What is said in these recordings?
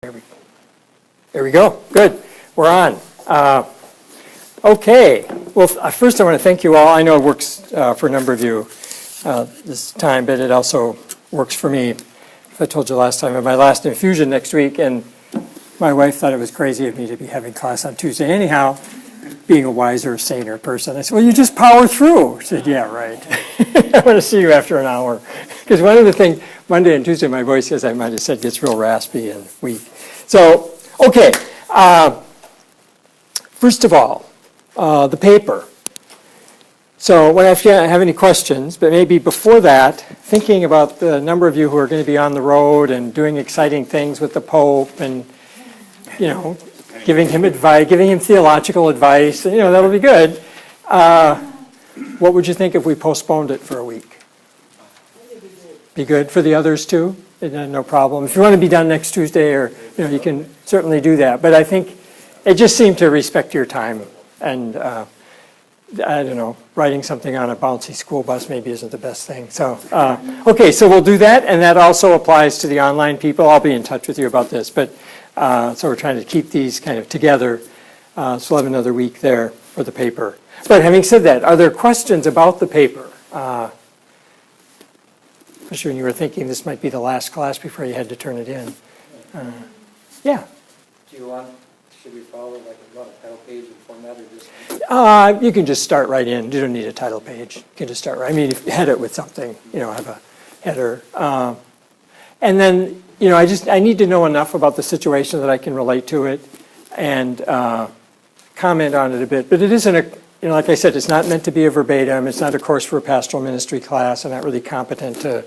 There we go. Good. We're on. Okay. Well, first I want to thank you all. I know it works for a number of you this time, but it also works for me. I told you last time, at my last infusion next week, and my wife thought it was crazy of me to be having class on Tuesday anyhow, being a wiser, saner person. I said, well, you just power through. She said, yeah, right. I want to see you after an hour. Because one of the things, Monday and Tuesday, my voice, as I might have said, gets real raspy and weak. So, okay. First of all, the paper. So when if you have any questions, but maybe before that, thinking about the number of you who are going to be on the road and doing exciting things with the Pope and, you know, giving him advice, giving him theological advice, and, you know, that'll be good. What would you think if we postponed it for a week? Be good for the others too? No problem. If you want to be done next Tuesday, or you know, you can certainly do that. But I think it just seemed to respect your time, and I don't know, writing something on a bouncy school bus maybe isn't the best thing. So okay, so we'll do that, and that also applies to the online people. I'll be in touch with you about this, but so we're trying to keep these kind of together. So we'll have another week there for the paper. But having said that, are there questions about the paper? Especially when you were thinking this might be the last class before you had to turn it in. Yeah. Should we follow like a title page and format, or just? You can just start right in. You don't need a title page. You can just start right. I mean, if you head it with something, you know, have a header. And then, you know, I need to know enough about the situation that I can relate to it and comment on it a bit. But it isn't a, you know, like I said, it's not meant to be a verbatim. It's not a course for a pastoral ministry class. I'm not really competent to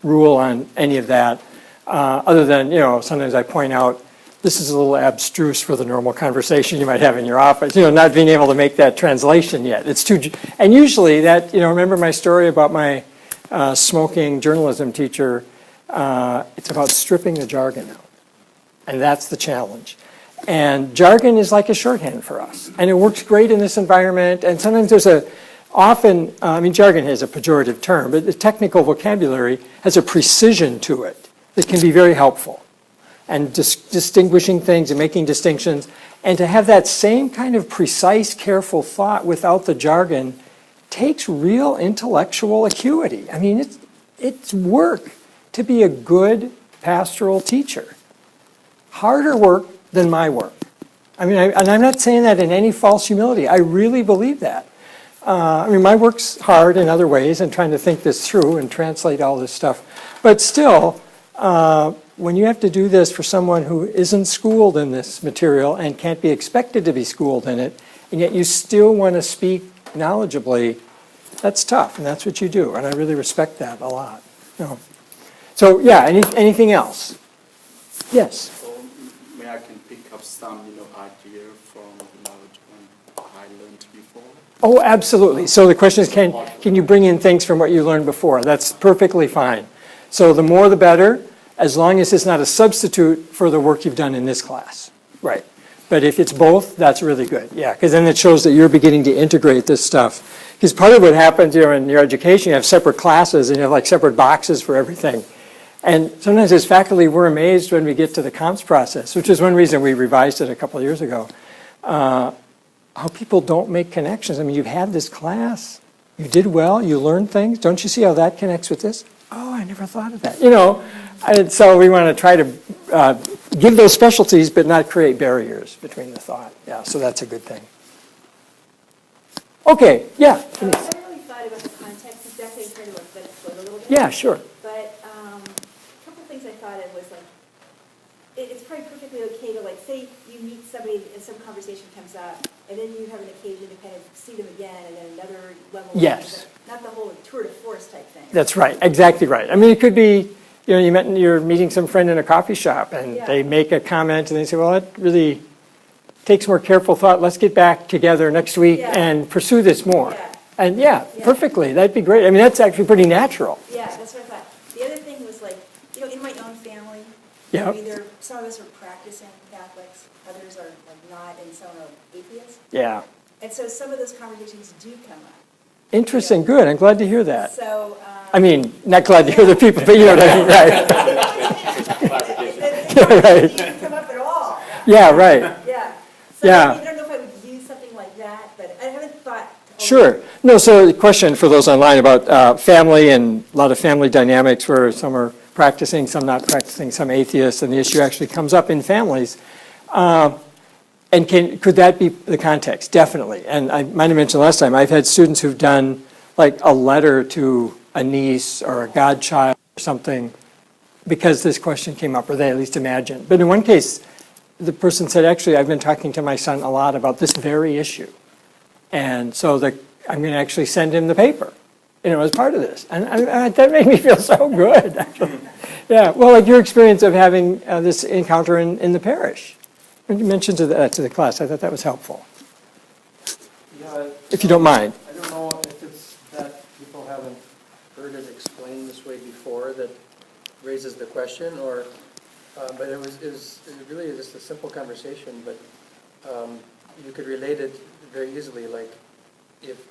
rule on any of that, other than, you know, sometimes I point out this is a little abstruse for the normal conversation you might have in your office, you know, not being able to make that translation yet. It's too, and usually that, you know, remember my story about my smoking journalism teacher, it's about stripping the jargon out, and that's the challenge. And jargon is like a shorthand for us, and it works great in this environment, and sometimes there's I mean, jargon is a pejorative term, but the technical vocabulary has a precision to it that can be very helpful. And distinguishing things and making distinctions. And to have that same kind of precise, careful thought without the jargon takes real intellectual acuity. I mean, it's work to be a good pastoral teacher. Harder work than my work. I mean, and I'm not saying that in any false humility. I really believe that. I mean, my work's hard in other ways and trying to think this through and translate all this stuff. But still, when you have to do this for someone who isn't schooled in this material and can't be expected to be schooled in it, and yet you still want to speak knowledgeably, that's tough, and that's what you do. And I really respect that a lot. You know. So, yeah, anything else? Yes? So, maybe I can pick up some, idea from knowledge I learned before. Oh, absolutely. So the question is, can you bring in things from what you learned before? That's perfectly fine. So the more the better, as long as it's not a substitute for the work you've done in this class. Right. But if it's both, that's really good. Yeah, because then it shows that you're beginning to integrate this stuff. Because part of what happens, in your education, you have separate classes and you have like separate boxes for everything. And sometimes as faculty, we're amazed when we get to the comps process, which is one reason we revised it a couple of years ago, how people don't make connections. I mean, you've had this class, you did well, you learned things. Don't you see how that connects with this? Oh, I never thought of that. And so we want to try to give those specialties, but not create barriers between the thought. Yeah, so that's a good thing. Okay, yeah. I haven't really thought about the context exactly, trying to let it float a little bit. Yeah, sure. But a couple of things I thought of was it's probably perfectly okay to say you meet somebody and some conversation comes up, and then you have an occasion to kind of see them again, and then another level. Yes. Not the whole tour de force type thing. That's right, exactly right. I mean, it could be, you're meeting some friend in a coffee shop, and they make a comment, and they say, well, it really takes more careful thought. Let's get back together next week and pursue this more. Yeah. And perfectly, that'd be great. I mean, that's actually pretty natural. Yeah, that's what I thought. The other thing was in my own family, yeah. I mean, some of us are practicing Catholics, others are not, and some are atheists. Yeah. And so some of those conversations do come up. Interesting, good. I'm glad to hear that. So, I mean, not glad to hear the people, but you know what I mean, right? Right. You come up Yeah, right. Yeah. So Yeah. I don't know if I would use something like that, but I haven't thought. Sure. No, so the question for those online about family and a lot of family dynamics where some are practicing, some not practicing, some atheists, and the issue actually comes up in families. And could that be the context? Definitely. And I might have mentioned last time, I've had students who've done like a letter to a niece or a godchild or something because this question came up, or they at least imagined. But in one case, the person said, actually, I've been talking to my son a lot about this very issue. And so I'm going to actually send him the paper, as part of this. And that made me feel so good, actually. Yeah, well, like your experience of having this encounter in the parish. When you mentioned to the class, I thought that was helpful. Yeah, If you don't mind. I don't know if it's that people haven't heard it explained this way before that raises the question, or, but it was really just a simple conversation, but you could relate it very easily, like if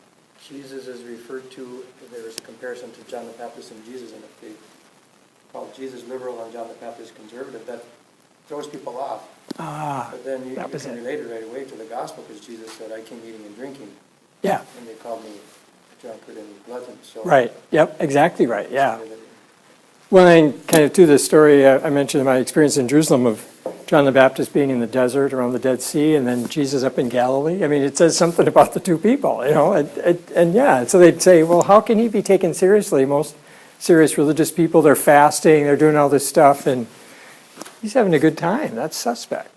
Jesus is referred to, there's a comparison to John the Baptist and Jesus, and if they call Jesus liberal and John the Baptist conservative, that throws people off. But then you can relate it right away to the gospel, because Jesus said, I came eating and drinking. Yeah. And they called me drunkard and glutton. So Right. Yep. Exactly right. Yeah. Well, and kind of to the story I mentioned my experience in Jerusalem of John the Baptist being in the desert around the Dead Sea, and then Jesus up in Galilee. I mean, it says something about the two people, and yeah. So they'd say, well, how can he be taken seriously? Most serious religious people, they're fasting, they're doing all this stuff, and he's having a good time. That's suspect.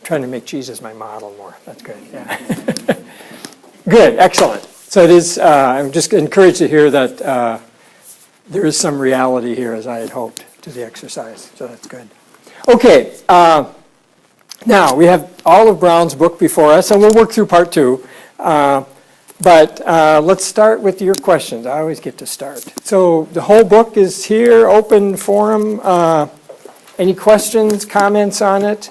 I'm trying to make Jesus my model more. That's good. Yeah. Good. Excellent. So it is. I'm just encouraged to hear that there is some reality here, as I had hoped, to the exercise. So that's good. Okay. Now we have all of Brown's book before us, and we'll work through part 2. But let's start with your questions. I always get to start. So the whole book is here, open forum. Any questions, comments on it?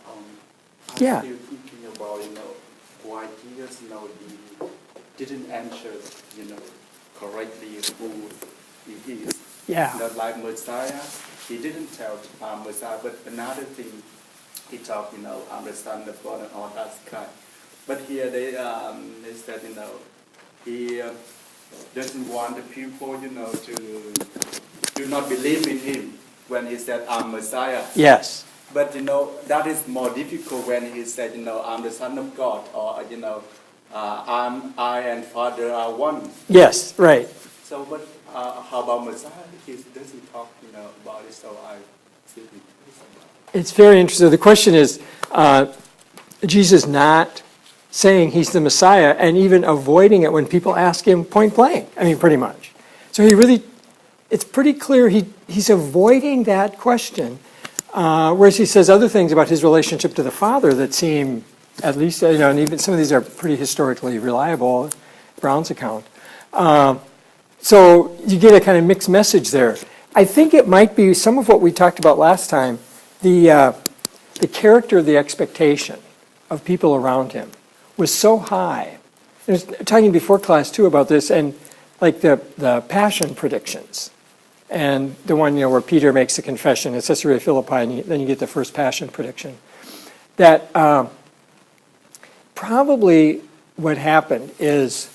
I'm Yeah. still thinking about, why Jesus, he didn't answer, correctly who he is. Yeah. Not like Messiah, he didn't tell Messiah, but another thing, he talked, I'm the son of God and all that kind. But here they said, he doesn't want the people, to do not believe in him when he said, I'm Messiah. Yes. But, that is more difficult when he said, I'm the son of God, or, I and Father are one. Yes, right. So, but how about Messiah? He doesn't talk, about it, so I think It's very interesting. The question is, Jesus not saying he's the Messiah and even avoiding it when people ask him point blank. I mean, pretty much. So it's pretty clear he's avoiding that question, whereas he says other things about his relationship to the Father that seem, at least, and even some of these are pretty historically reliable, Brown's account. So you get a kind of mixed message there. I think it might be some of what we talked about last time, the character, the expectation of people around him was so high. I was talking before class too about this, and like the passion predictions, and the one where Peter makes the confession at Caesarea Philippi, and then you get the first passion prediction. That probably what happened is,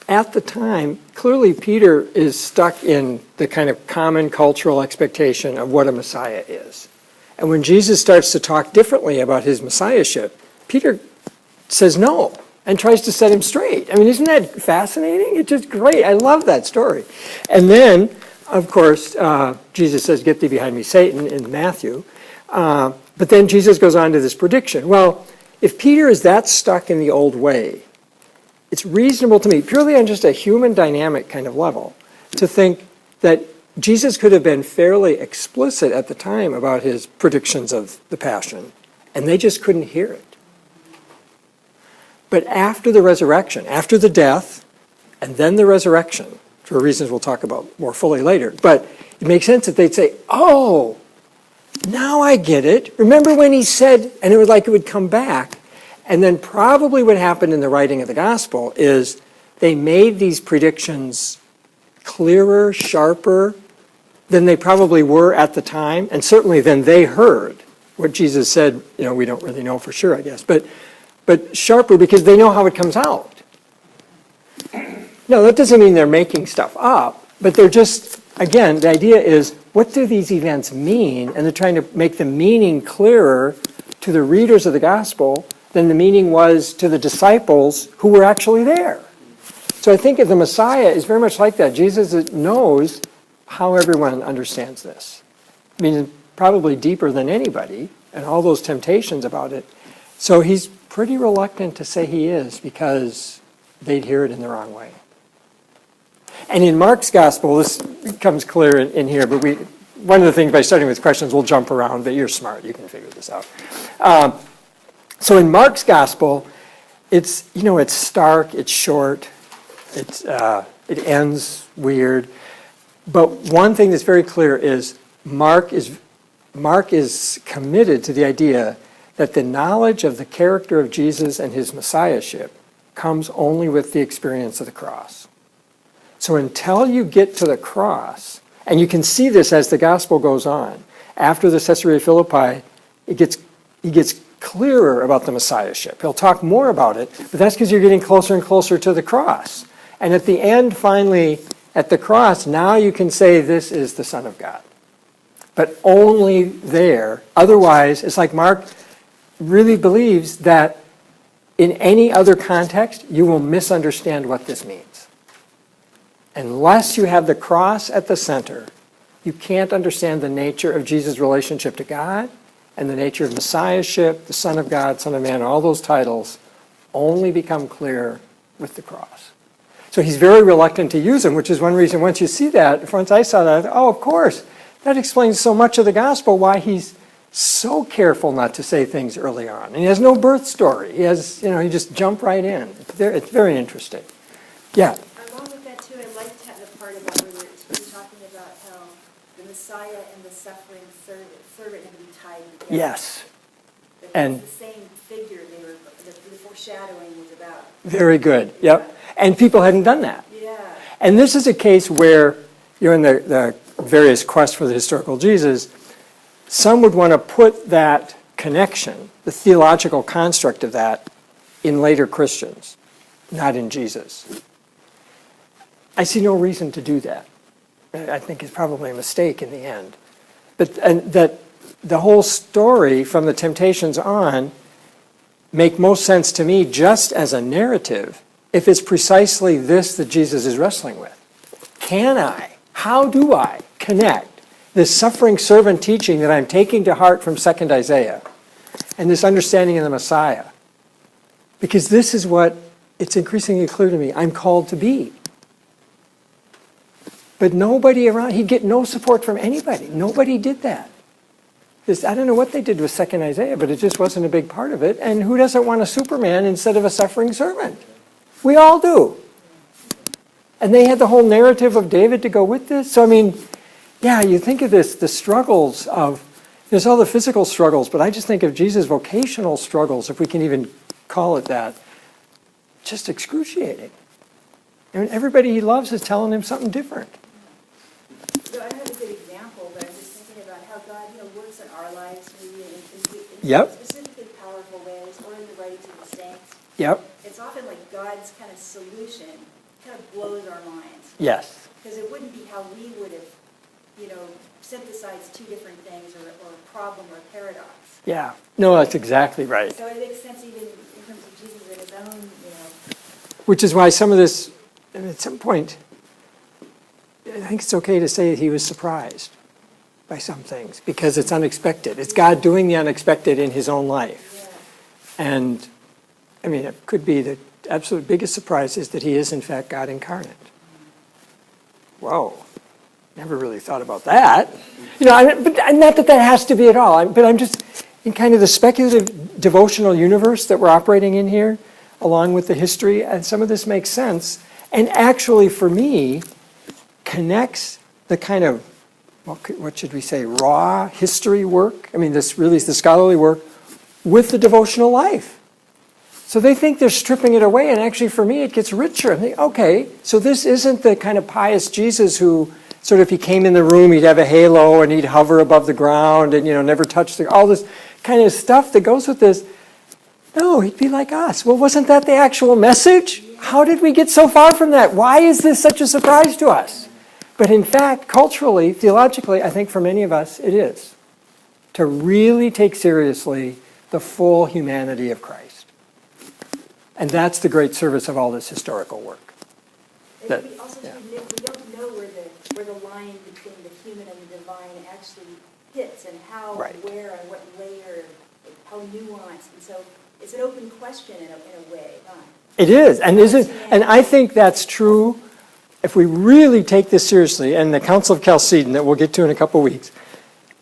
at the time, clearly Peter is stuck in the kind of common cultural expectation of what a Messiah is. And when Jesus starts to talk differently about his Messiahship, Peter says no and tries to set him straight. I mean, isn't that fascinating? It's just great. I love that story. And then, of course, Jesus says, "Get thee behind me, Satan," in Matthew. But then Jesus goes on to this prediction. Well, if Peter is that stuck in the old way, it's reasonable to me, purely on just a human dynamic kind of level, to think that Jesus could have been fairly explicit at the time about his predictions of the Passion, and they just couldn't hear it. But after the resurrection, after the death, and then the resurrection, for reasons we'll talk about more fully later, but it makes sense that they'd say, oh, now I get it. Remember when he said, and it was like it would come back, and then probably what happened in the writing of the gospel is they made these predictions clearer, sharper than they probably were at the time, and certainly than they heard. What Jesus said, we don't really know for sure, I guess, but sharper because they know how it comes out. No, that doesn't mean they're making stuff up, but they're just, again, the idea is, what do these events mean? And they're trying to make the meaning clearer to the readers of the gospel than the meaning was to the disciples who were actually there. So I think the Messiah is very much like that. Jesus knows how everyone understands this. I mean, probably deeper than anybody, and all those temptations about it. So he's pretty reluctant to say he is because they'd hear it in the wrong way. And in Mark's gospel, this becomes clear in here, but one of the things by starting with questions, we'll jump around, but you're smart, you can figure this out. So in Mark's gospel, it's stark, it's short, it ends weird. But one thing that's very clear is Mark is committed to the idea that the knowledge of the character of Jesus and his messiahship comes only with the experience of the cross. So until you get to the cross, and you can see this as the gospel goes on, after the Caesarea Philippi, he gets clearer about the messiahship. He'll talk more about it, but that's because you're getting closer and closer to the cross. And at the end, finally, at the cross, now you can say this is the Son of God. But only there. Otherwise, it's like Mark really believes that in any other context, you will misunderstand what this means. Unless you have the cross at the center, you can't understand the nature of Jesus' relationship to God and the nature of messiahship, the Son of God, Son of Man, all those titles only become clear with the cross. So he's very reluctant to use them, which is one reason once you see that, once I saw that, I thought, oh, of course, that explains so much of the gospel, why he's so careful not to say things early on. And he has no birth story. He has, he just jump right in. It's very interesting. Yeah. Along with that too, I liked the part about where you're talking about how the Messiah and the suffering servant have to be tied together. Yes. And the same figure the foreshadowing was about. Very good. Yep. And people hadn't done that. Yeah. And this is a case where, in the various quests for the historical Jesus, some would want to put that connection, the theological construct of that, in later Christians, not in Jesus. I see no reason to do that. I think it's probably a mistake in the end. And that the whole story from the temptations on make most sense to me just as a narrative if it's precisely this that Jesus is wrestling with. How do I connect this suffering servant teaching that I'm taking to heart from 2nd Isaiah and this understanding of the Messiah? Because this is what it's increasingly clear to me I'm called to be. But nobody around, he'd get no support from anybody. Nobody did that. I don't know what they did with 2nd Isaiah, but it just wasn't a big part of it. And who doesn't want a Superman instead of a suffering servant? We all do. And they had the whole narrative of David to go with this. So, you think of this, the struggles of, there's all the physical struggles, but I just think of Jesus' vocational struggles, if we can even call it that, just excruciating. Everybody he loves is telling him something different. So I don't have a good example, but I'm just thinking about how God, works in our lives, maybe in Yep. specifically powerful ways, or in the writings of the saints. Yep. It's often like God's kind of solution kind of blows our minds. Yes. Because it wouldn't be how we would have, synthesized two different things, or a problem or a paradox. Yeah. No, that's exactly right. So it makes sense even in terms of Jesus in his own, Which is why some of this, at some point, I think it's okay to say that he was surprised by some things because it's unexpected. It's God doing the unexpected in his own life. Yeah. And, it could be the absolute biggest surprise is that he is, in fact, God incarnate. Whoa. Never really thought about that. But not that has to be at all. But I'm just, in kind of the speculative devotional universe that we're operating in here, along with the history, and some of this makes sense. And actually, for me, connects the kind of, what should we say, raw history work, this really is the scholarly work, with the devotional life. So they think they're stripping it away, and actually for me it gets richer. I think, okay, so this isn't the kind of pious Jesus who sort of, if he came in the room, he'd have a halo and he'd hover above the ground and, never touch all this kind of stuff that goes with this. No, he'd be like us. Well, wasn't that the actual message? How did we get so far from that? Why is this such a surprise to us? But in fact, culturally, theologically, I think for many of us, it is. To really take seriously the full humanity of Christ. And that's the great service of all this historical work. And we also we don't know where the line between the human and the divine actually hits, and how, Right. where, and what layer, how nuanced. And so it's an open question in a way. It is, and I think that's true if we really take this seriously, and the Council of Chalcedon that we'll get to in a couple weeks,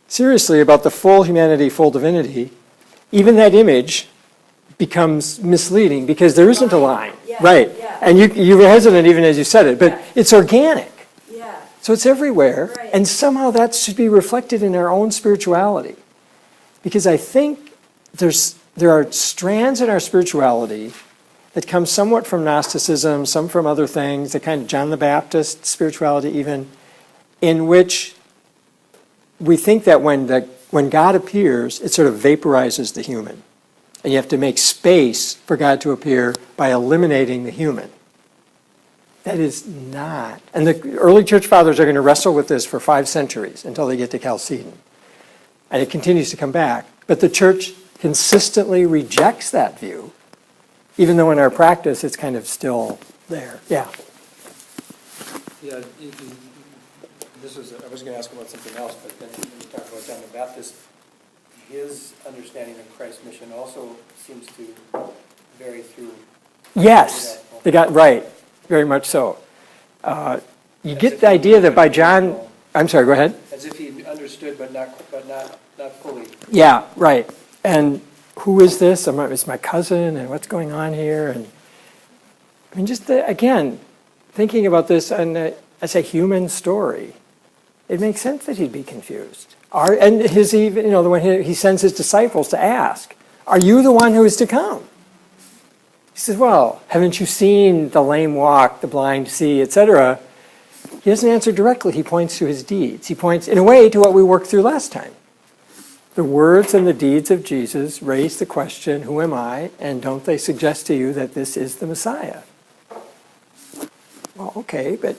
seriously about the full humanity, full divinity, even that image becomes misleading because there isn't a line. Yeah, right. yeah. And you were hesitant even as you said it, but Yeah. it's organic. Yeah. So it's everywhere, Right. and somehow that should be reflected in our own spirituality. Because I think there are strands in our spirituality that come somewhat from Gnosticism, some from other things, the kind of John the Baptist spirituality even, in which we think that when God appears, it sort of vaporizes the human. And you have to make space for God to appear by eliminating the human. That is not. And the early church fathers are going to wrestle with this for 5 centuries until they get to Chalcedon. And it continues to come back. But the church consistently rejects that view, even though in our practice it's kind of still there. Yeah. Yeah, I was going to ask about something else, but then when you talk about John the Baptist, his understanding of Christ's mission also seems to vary through. Yes, they got right, very much so. You get the idea that by John, I'm sorry, go ahead. As if he understood, but not fully. Yeah, right. And who is this? It's my cousin, and what's going on here? And I mean, just again, thinking about this as a human story, it makes sense that he'd be confused. And when he sends his disciples to ask, "Are you the one who is to come?" He says, "Well, haven't you seen the lame walk, the blind see, etc.?" He doesn't answer directly. He points to his deeds. He points, in a way, to what we worked through last time. The words and the deeds of Jesus raise the question, who am I? And don't they suggest to you that this is the Messiah? Well, okay, but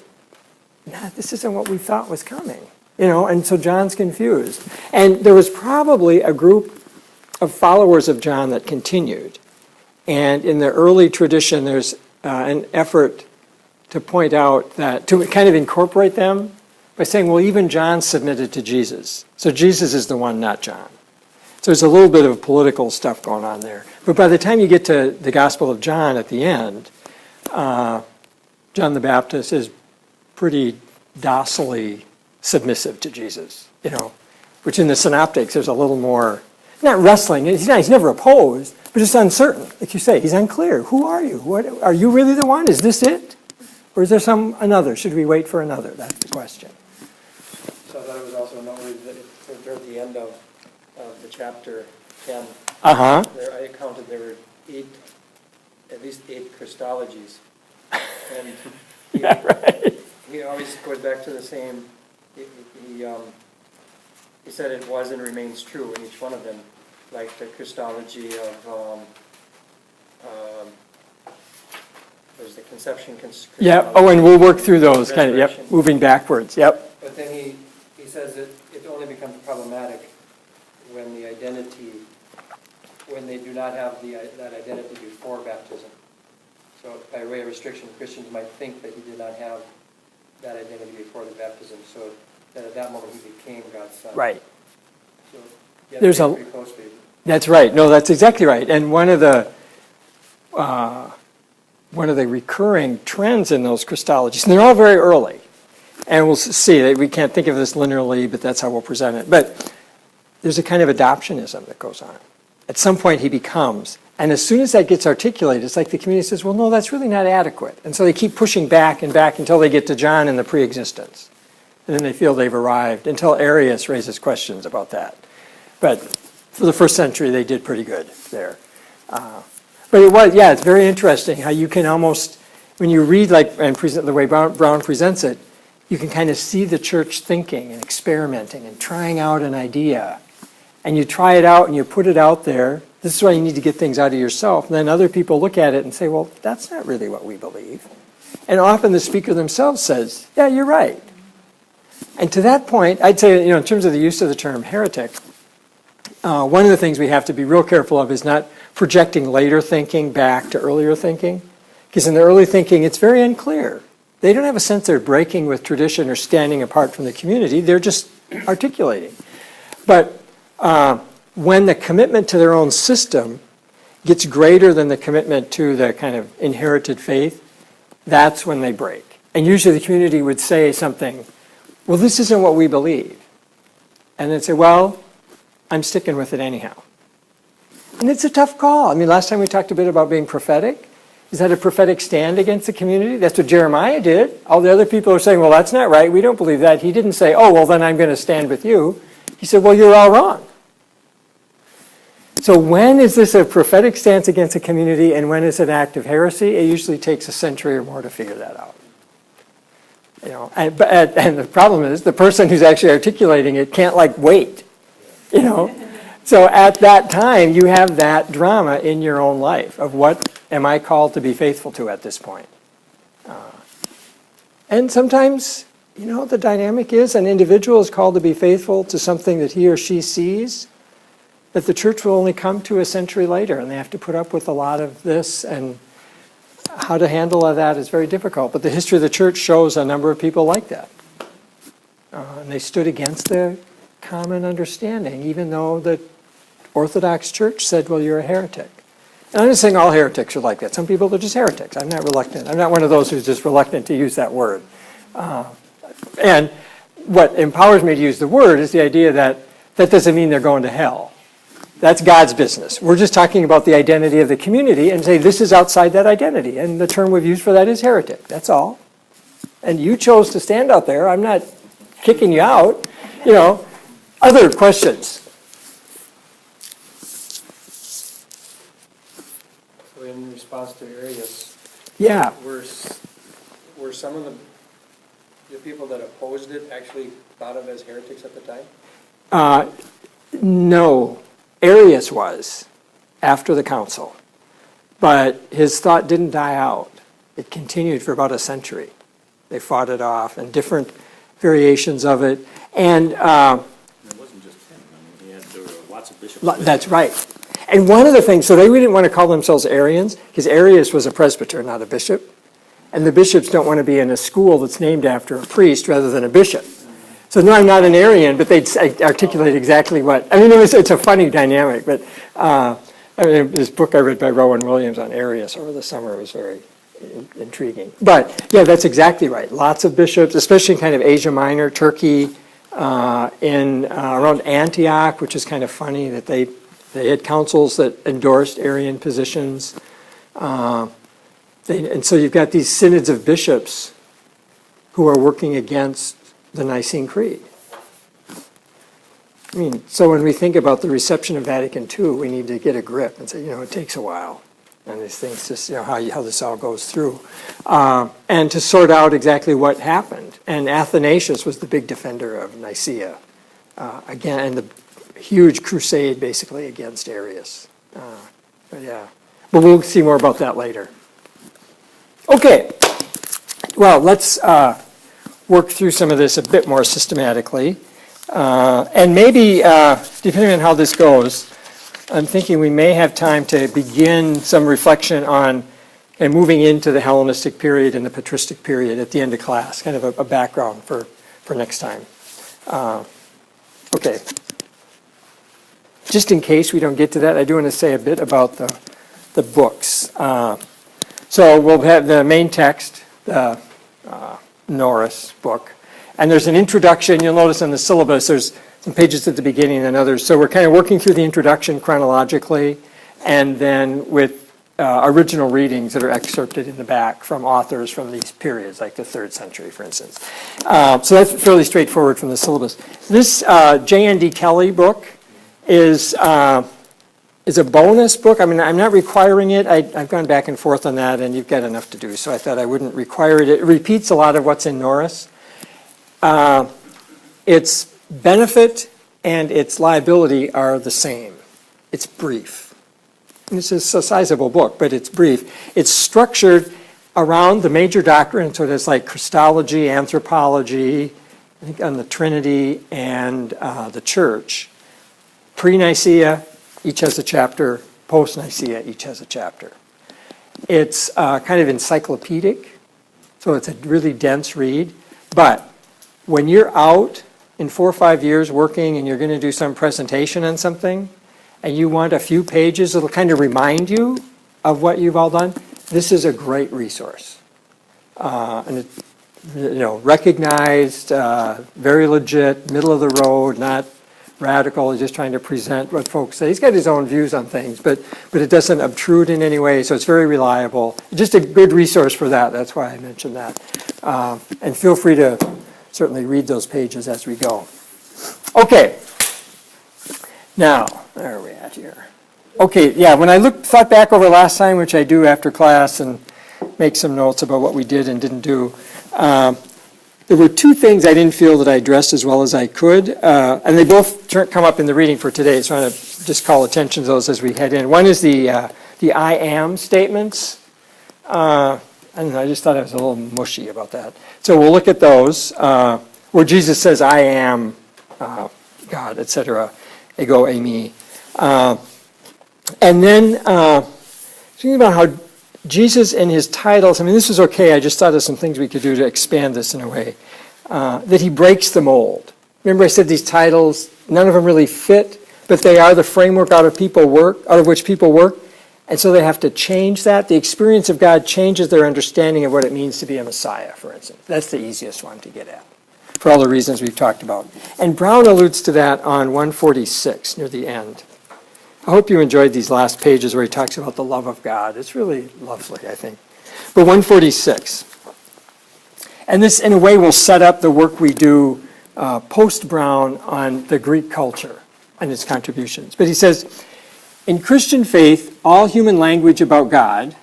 this isn't what we thought was coming. And so John's confused. And there was probably a group of followers of John that continued. And in the early tradition, there's an effort to point out that, to kind of incorporate them by saying, well, even John submitted to Jesus. So Jesus is the one, not John. So there's a little bit of political stuff going on there. But by the time you get to the Gospel of John at the end, John the Baptist is pretty docilely submissive to Jesus, which in the synoptics there's a little more, not wrestling, he's never opposed, but just uncertain. Like you say, he's unclear. Who are you? What, are you really the one? Is this it? Or is there another? Should we wait for another? That's the question. So I thought it was also noteworthy that toward the end of the chapter 10, Uh-huh. I counted there were at least 8 Christologies. And Yeah, right. he always goes back to the same, he said it was and remains true in each one of them, like the Christology of, there's the conception Christology. Yep. Oh, and we'll work through those kind of, Resurrection. moving backwards. Yep. But then he says that it only becomes problematic when when they do not have that identity before baptism. So by way of restriction, Christians might think that he did not have that identity before the baptism, so that at that moment he became God's son. Right. So you There's have to pretty closely. That's right. No, that's exactly right. And one of the recurring trends in those Christologies, and they're all very early, and we'll see that we can't think of this linearly, but that's how we'll present it. But there's a kind of adoptionism that goes on. At some point he becomes, and as soon as that gets articulated, it's like the community says, well, no, that's really not adequate. And so they keep pushing back and back until they get to John and the pre-existence. And then they feel they've arrived, until Arius raises questions about that. But for the first century, they did pretty good there. But it was, yeah, it's very interesting how you can almost, when you read the way Brown presents it, you can kind of see the church thinking and experimenting and trying out an idea. And you try it out and you put it out there. This is why you need to get things out of yourself. And then other people look at it and say, well, that's not really what we believe. And often the speaker themselves says, yeah, you're right. And to that point, I'd say, in terms of the use of the term heretic, one of the things we have to be real careful of is not projecting later thinking back to earlier thinking. Because in the early thinking, it's very unclear. They don't have a sense they're breaking with tradition or standing apart from the community. They're just articulating. But when the commitment to their own system gets greater than the commitment to the kind of inherited faith, that's when they break. And usually the community would say something, well, this isn't what we believe. And they'd say, well, I'm sticking with it anyhow. And it's a tough call. I mean, last time we talked a bit about being prophetic. Is that a prophetic stand against the community? That's what Jeremiah did. All the other people are saying, well, that's not right. We don't believe that. He didn't say, oh, well, then I'm going to stand with you. He said, well, you're all wrong. So when is this a prophetic stance against a community and when is it an act of heresy? It usually takes a century or more to figure that out. And the problem is the person who's actually articulating it can't wait, So at that time, you have that drama in your own life of what am I called to be faithful to at this point? And sometimes, the dynamic is an individual is called to be faithful to something that he or she sees that the church will only come to a century later, and they have to put up with a lot of this, and how to handle that is very difficult. But the history of the church shows a number of people like that. And they stood against the common understanding, even though the Orthodox Church said, well, you're a heretic. And I'm not saying all heretics are like that. Some people are just heretics. I'm not reluctant. I'm not one of those who's just reluctant to use that word. And what empowers me to use the word is the idea that that doesn't mean they're going to hell. That's God's business. We're just talking about the identity of the community and say this is outside that identity. And the term we've used for that is heretic. That's all. And you chose to stand out there. I'm not kicking you out. Other questions? So in response to Arius, Yeah. were some of the people that opposed it actually thought of as heretics at the time? No. Arius was after the council, but his thought didn't die out. It continued for about a century. They fought it off and different variations of it. And It wasn't just him. There were lots of bishops. that's right. And one of the things, so they didn't want to call themselves Arians because Arius was a presbyter, not a bishop. And the bishops don't want to be in a school that's named after a priest rather than a bishop. So no, I'm not an Arian, but they'd articulate exactly what. I mean, it's a funny dynamic. But this book I read by Rowan Williams on Arius over the summer was very intriguing. But yeah, that's exactly right. Lots of bishops, especially in kind of Asia Minor, Turkey, around Antioch, which is kind of funny that they had councils that endorsed Arian positions. And so you've got these synods of bishops who are working against the Nicene Creed. I mean, so when we think about the reception of Vatican II, we need to get a grip and say, it takes a while. And these things just, how this all goes through. And to sort out exactly what happened. And Athanasius was the big defender of Nicaea. Again, and the huge crusade basically against Arius. But we'll see more about that later. Okay. Well, let's work through some of this a bit more systematically. And maybe, depending on how this goes, I'm thinking we may have time to begin some reflection on and moving into the Hellenistic period and the patristic period at the end of class, kind of a background for next time. Okay. Just in case we don't get to that, I do want to say a bit about the books. So we'll have the main text, the Norris book. And there's an introduction. You'll notice in the syllabus there's some pages at the beginning and others. So we're kind of working through the introduction chronologically and then with original readings that are excerpted in the back from authors from these periods, like the 3rd century, for instance. So that's fairly straightforward from the syllabus. This J.N.D. Kelly book is is a bonus book. I mean, I'm not requiring it. I've gone back and forth on that, and you've got enough to do, so I thought I wouldn't require it. It repeats a lot of what's in Norris. Its benefit and its liability are the same. It's brief. This is a sizable book, but it's brief. It's structured around the major doctrine, so there's like Christology, anthropology, I think on the Trinity, and the church. Pre-Nicaea, each has a chapter. Post-Nicaea, each has a chapter. It's kind of encyclopedic, so it's a really dense read. But when you're out in 4 or 5 years working and you're going to do some presentation on something, and you want a few pages that'll kind of remind you of what you've all done, this is a great resource. And it's, recognized, very legit, middle of the road, not radical, just trying to present what folks say. He's got his own views on things, but it doesn't obtrude in any way, so it's very reliable. Just a good resource for that. That's why I mentioned that. And feel free to certainly read those pages as we go. Okay. Now, where are we at here? Okay, yeah, when I thought back over last time, which I do after class and make some notes about what we did and didn't do, there were 2 things I didn't feel that I addressed as well as I could, and they both come up in the reading for today, so I'm going to just call attention to those as we head in. One is the I am statements. I don't know, I just thought I was a little mushy about that. So we'll look at those, where Jesus says, I am God, etc., ego, eimi. And then thinking about how Jesus in his titles, I mean, this is okay, I just thought of some things we could do to expand this in a way, that he breaks the mold. Remember I said these titles, none of them really fit, but they are the framework out of which people work, and so they have to change that. The experience of God changes their understanding of what it means to be a Messiah, for instance. That's the easiest one to get at, for all the reasons we've talked about. And Brown alludes to that on 146, near the end. I hope you enjoyed these last pages where he talks about the love of God. It's really lovely, I think. But 146. And this, in a way, will set up the work we do post-Brown on the Greek culture and its contributions. But he says, in Christian faith, all human language about God,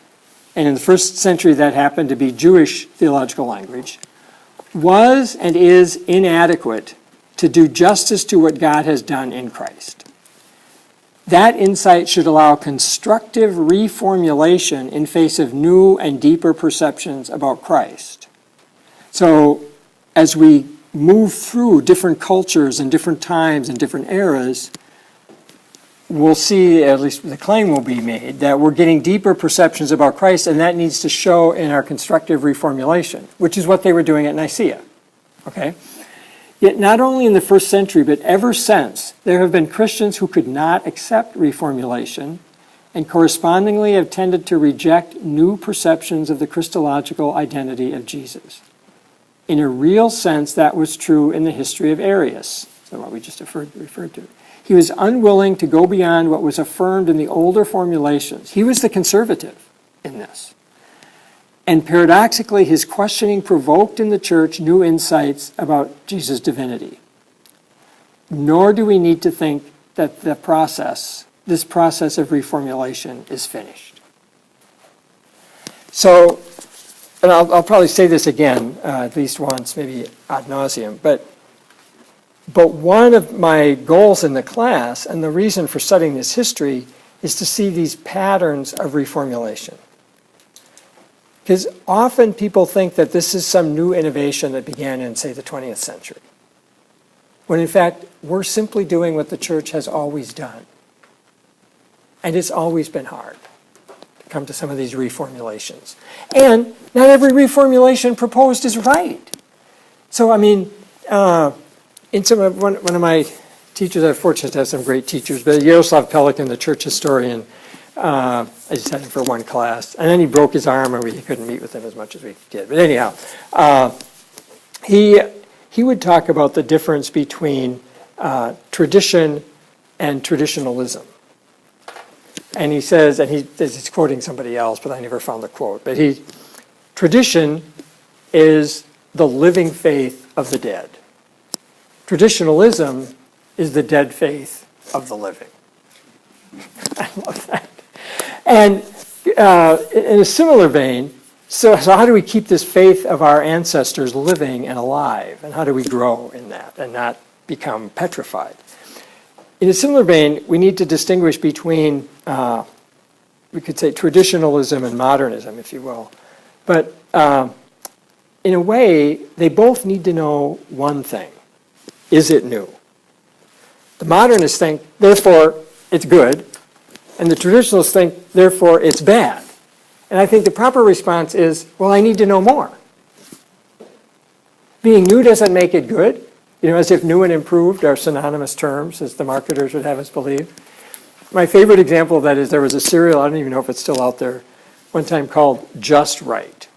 and in the first century that happened to be Jewish theological language, was and is inadequate to do justice to what God has done in Christ. That insight should allow constructive reformulation in face of new and deeper perceptions about Christ. So as we move through different cultures and different times and different eras, we'll see, at least the claim will be made, that we're getting deeper perceptions about Christ, and that needs to show in our constructive reformulation, which is what they were doing at Nicaea. Okay? Yet not only in the first century, but ever since, there have been Christians who could not accept reformulation and correspondingly have tended to reject new perceptions of the Christological identity of Jesus. In a real sense, that was true in the history of Arius, so what we just referred to. He was unwilling to go beyond what was affirmed in the older formulations. He was the conservative in this. And paradoxically, his questioning provoked in the church new insights about Jesus' divinity. Nor do we need to think that this process of reformulation is finished. So, and I'll probably say this again, at least once, maybe ad nauseum, but one of my goals in the class, and the reason for studying this history, is to see these patterns of reformulation. Because often people think that this is some new innovation that began in, say, the 20th century. When in fact, we're simply doing what the church has always done. And it's always been hard to come to some of these reformulations. And not every reformulation proposed is right. So, I mean, one of my teachers, I'm fortunate to have some great teachers, but Yaroslav Pelikan, the church historian, I just had him for one class, and then he broke his arm and we couldn't meet with him as much as we did. But anyhow, he would talk about the difference between tradition and traditionalism. And he says, and he's quoting somebody else, but I never found the quote, but tradition is the living faith of the dead. Traditionalism is the dead faith of the living. I love that. And in a similar vein, so how do we keep this faith of our ancestors living and alive? And how do we grow in that and not become petrified? In a similar vein, we need to distinguish between, we could say, traditionalism and modernism, if you will. But in a way, they both need to know one thing. Is it new? The modernists think, therefore, it's good. And the traditionalists think, therefore, it's bad. And I think the proper response is, well, I need to know more. Being new doesn't make it good. You know, as if new and improved are synonymous terms, as the marketers would have us believe. My favorite example of that is there was a cereal, I don't even know if it's still out there, one time called Just Right.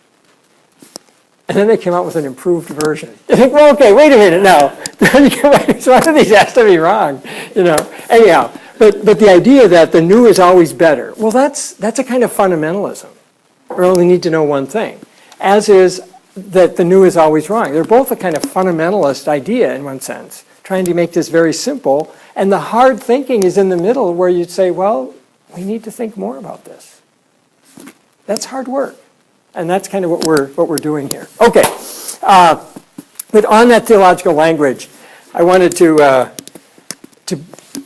And then they came out with an improved version. You think, well, okay, wait a minute now. So one of these has to be wrong, you know. Anyhow, but the idea that the new is always better, well, that's a kind of fundamentalism. We only need to know one thing, as is that the new is always wrong. They're both a kind of fundamentalist idea in one sense, trying to make this very simple. And the hard thinking is in the middle where you'd say, well, we need to think more about this. That's hard work. And that's kind of what we're doing here. Okay. But on that theological language, I wanted to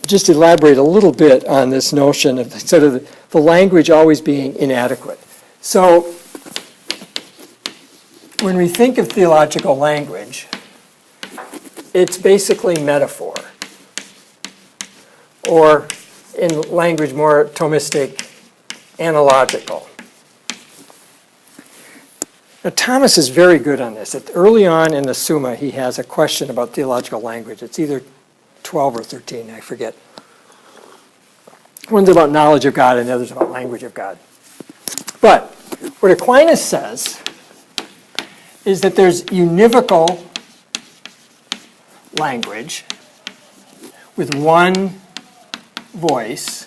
just elaborate a little bit on this notion of sort of the language always being inadequate. So when we think of theological language, it's basically metaphor. Or in language more Thomistic, analogical. Now, Thomas is very good on this. Early on in the Summa, he has a question about theological language. It's either 12 or 13, I forget. One's about knowledge of God and the other's about language of God. But what Aquinas says is that there's univocal language with one voice,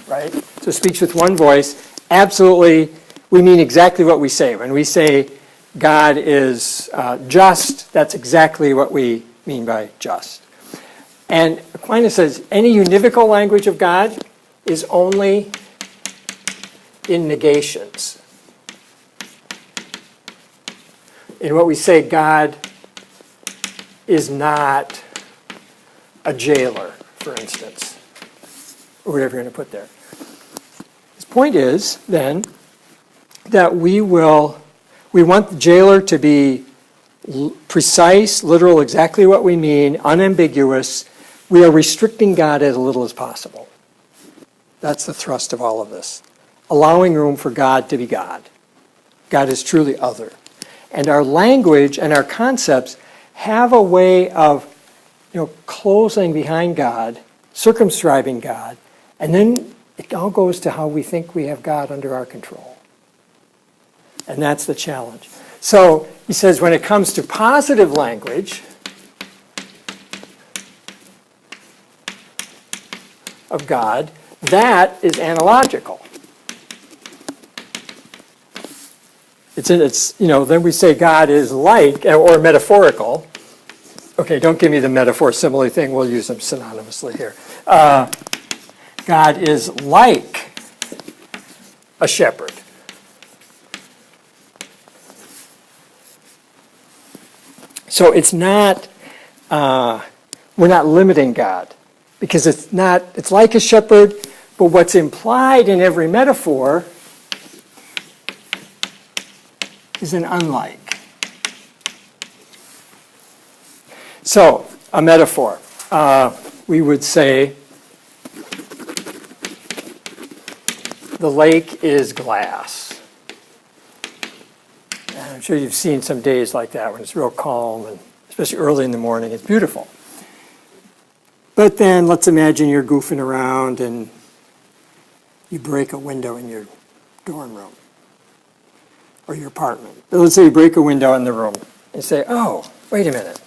right? So it speaks with one voice. Absolutely, we mean exactly what we say. When we say God is just, that's exactly what we mean by just. And Aquinas says any univocal language of God is only in negations. In what we say, God is not a jailer, for instance, or whatever you're going to put there. His point is, then, that we want the jailer to be precise, literal, exactly what we mean, unambiguous. We are restricting God as little as possible. That's the thrust of all of this. Allowing room for God to be God. God is truly other. And our language and our concepts have a way of, closing behind God, circumscribing God, and then it all goes to how we think we have God under our control. And that's the challenge. So he says when it comes to positive language of God, that is analogical. Then we say God is like, or metaphorical. Okay, don't give me the metaphor simile thing. We'll use them synonymously here. God is like a shepherd. So it's not, we're not limiting God because it's like a shepherd, but what's implied in every metaphor is an unlike. So, a metaphor. We would say the lake is glass. And I'm sure you've seen some days like that when it's real calm, and especially early in the morning. It's beautiful. But then let's imagine you're goofing around and you break a window in your dorm room or your apartment. Let's say you break a window in the room and say, oh, wait a minute.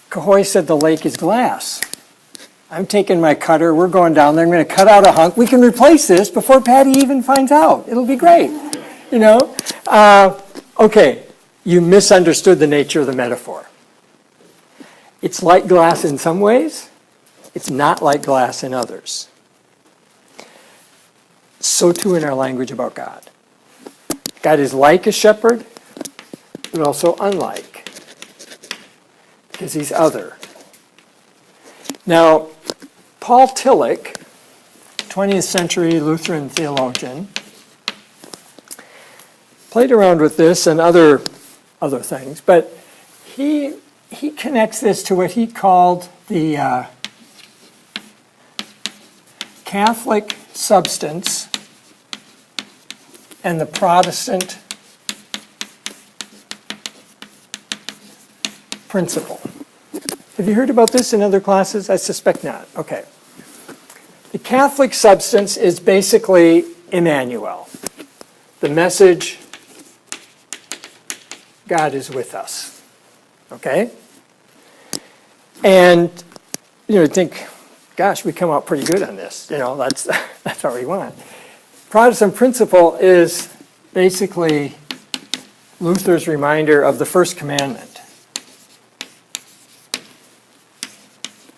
Cahoy said the lake is glass. I'm taking my cutter. We're going down there. I'm going to cut out a hunk. We can replace this before Patty even finds out. It'll be great. Okay, you misunderstood the nature of the metaphor. It's like glass in some ways. It's not like glass in others. so too in our language about God. God is like a shepherd, but also unlike, because he's other. Now, Paul Tillich, 20th century Lutheran theologian, played around with this and other things, but he connects this to what he called the Catholic substance and the Protestant principle. Have you heard about this in other classes? I suspect not. Okay. The Catholic substance is basically Emmanuel, the message, God is with us. Okay? And, you think, gosh, we come out pretty good on this. That's what we want. Protestant principle is basically Luther's reminder of the first commandment.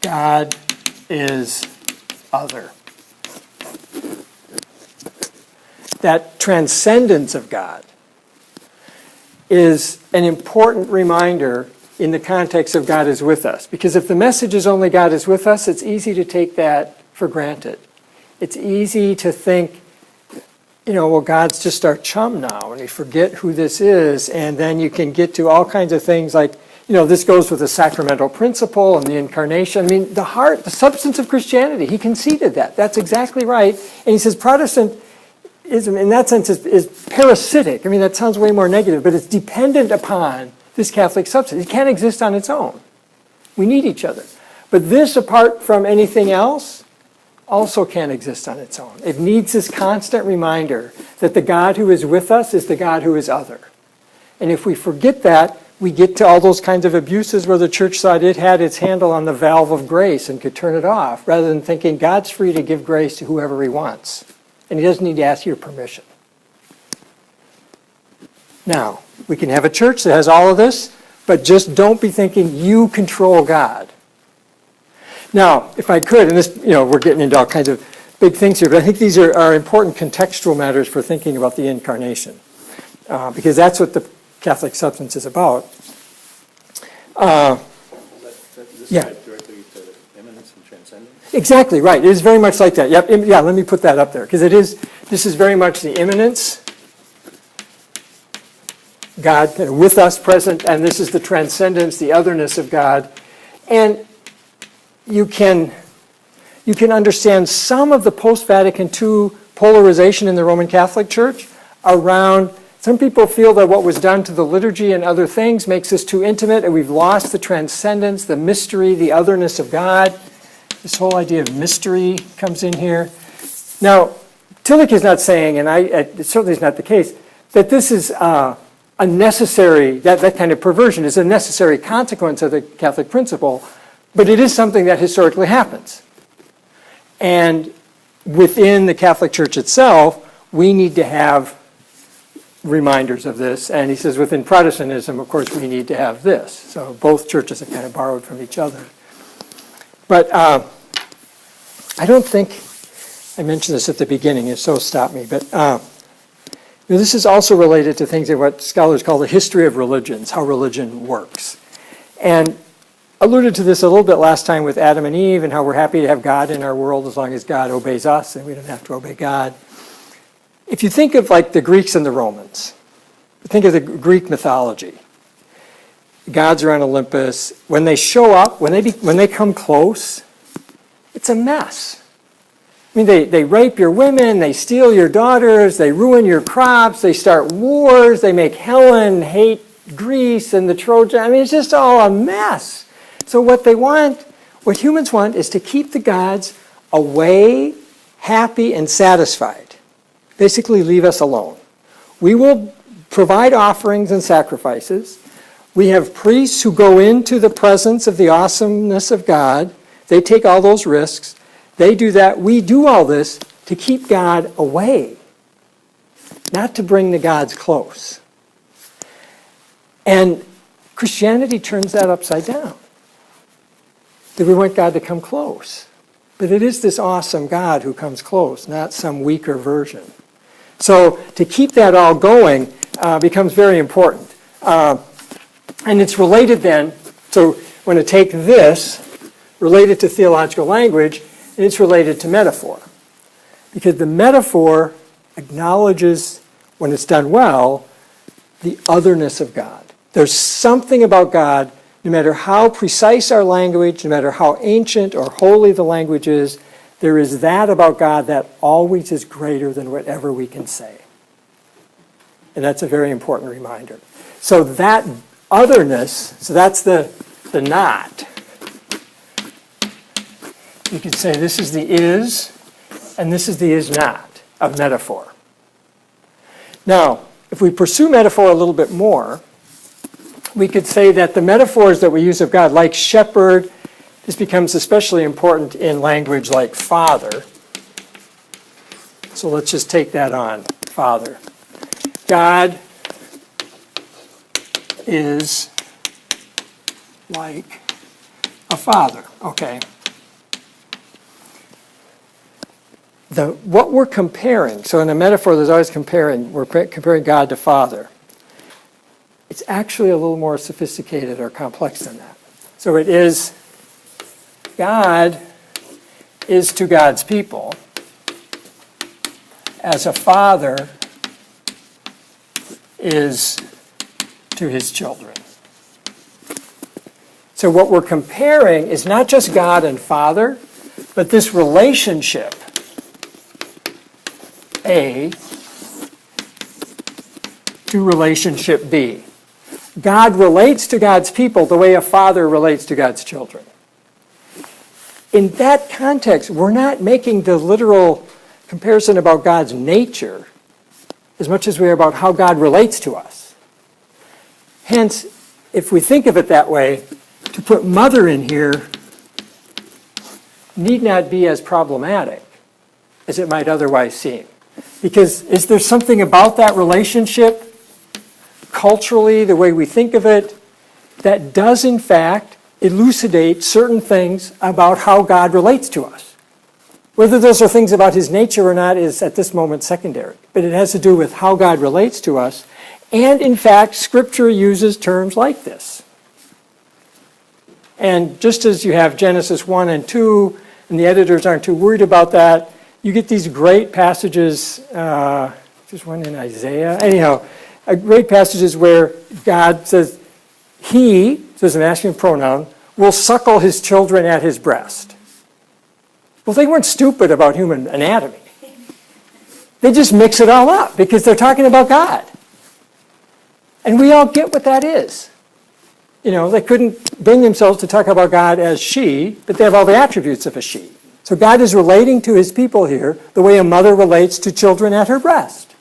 God is other. That transcendence of God is an important reminder in the context of God is with us. Because if the message is only God is with us, it's easy to take that for granted. It's easy to think, well, God's just our chum now, and we forget who this is, and then you can get to all kinds of things like, this goes with the sacramental principle and the incarnation. I mean, the heart, the substance of Christianity, he conceded that. That's exactly right. And he says Protestantism, in that sense, is parasitic. I mean, that sounds way more negative, but it's dependent upon this Catholic substance. It can't exist on its own. We need each other. But this, apart from anything else, also can't exist on its own. It needs this constant reminder that the God who is with us is the God who is other. And if we forget that, we get to all those kinds of abuses where the church thought it had its handle on the valve of grace and could turn it off, rather than thinking God's free to give grace to whoever he wants. And he doesn't need to ask your permission. Now, we can have a church that has all of this, but just don't be thinking you control God. Now, if I could, and this, we're getting into all kinds of big things here, but I think these are important contextual matters for thinking about the incarnation, because that's what the Catholic substance is about. This Yeah. tied directly to immanence and transcendence? Exactly, right. It is very much like that. Yep. Yeah, let me put that up there, because this is very much the immanence, God with us present, and this is the transcendence, the otherness of God. And you can understand some of the post-Vatican II polarization in the Roman Catholic Church around, some people feel that what was done to the liturgy and other things makes us too intimate, and we've lost the transcendence, the mystery, the otherness of God. This whole idea of mystery comes in here. Now, Tillich is not saying, and it certainly is not the case, that this is a necessary, that kind of perversion is a necessary consequence of the Catholic principle, but it is something that historically happens. And within the Catholic Church itself, we need to have reminders of this. And he says within Protestantism, of course, we need to have this. So both churches have kind of borrowed from each other. But I don't think, I mentioned this at the beginning, if so, stop me. But this is also related to things that what scholars call the history of religions, how religion works. And alluded to this a little bit last time with Adam and Eve and how we're happy to have God in our world as long as God obeys us and we don't have to obey God. If you think of like the Greeks and the Romans, think of the Greek mythology. The gods are on Olympus. When they show up, when they come close, it's a mess. I mean, they rape your women, they steal your daughters, they ruin your crops, they start wars, they make Helen hate Greece and the Trojans. I mean, it's just all a mess. So what humans want is to keep the gods away, happy, and satisfied. Basically, leave us alone. We will provide offerings and sacrifices. We have priests who go into the presence of the awesomeness of God. They take all those risks. They do that. We do all this to keep God away, not to bring the gods close. And Christianity turns that upside down. That we want God to come close. But it is this awesome God who comes close, not some weaker version. So to keep that all going becomes very important. And it's related then, so we're going to take this, relate it to theological language, and it's related to metaphor. Because the metaphor acknowledges, when it's done well, the otherness of God. There's something about God, no matter how precise our language, no matter how ancient or holy the language is, there is that about God that always is greater than whatever we can say. And that's a very important reminder. So that otherness, so that's the not. You could say this is the is, and this is the is not of metaphor. Now, if we pursue metaphor a little bit more, we could say that the metaphors that we use of God, like shepherd, this becomes especially important in language like father. So let's just take that on, father. God is like a father, okay? What we're comparing, so in a metaphor there's always we're comparing God to Father. It's actually a little more sophisticated or complex than that. So it is, God is to God's people as a father is to his children. So what we're comparing is not just God and Father, but this relationship, A, to relationship B. God relates to God's people the way a father relates to God's children. In that context, we're not making the literal comparison about God's nature as much as we are about how God relates to us. Hence, if we think of it that way, to put mother in here need not be as problematic as it might otherwise seem. Because is there something about that relationship, culturally, the way we think of it, that does in fact elucidate certain things about how God relates to us? Whether those are things about his nature or not is at this moment secondary. But it has to do with how God relates to us. And in fact, Scripture uses terms like this. And just as you have Genesis 1 and 2, and the editors aren't too worried about that, you get these great passages, just one in Isaiah, anyhow, great passages where God says, he, so it's a masculine pronoun, will suckle his children at his breast. Well, they weren't stupid about human anatomy. They just mix it all up because they're talking about God. And we all get what that is. You know, they couldn't bring themselves to talk about God as she, but they have all the attributes of a she. So God is relating to his people here the way a mother relates to children at her breast.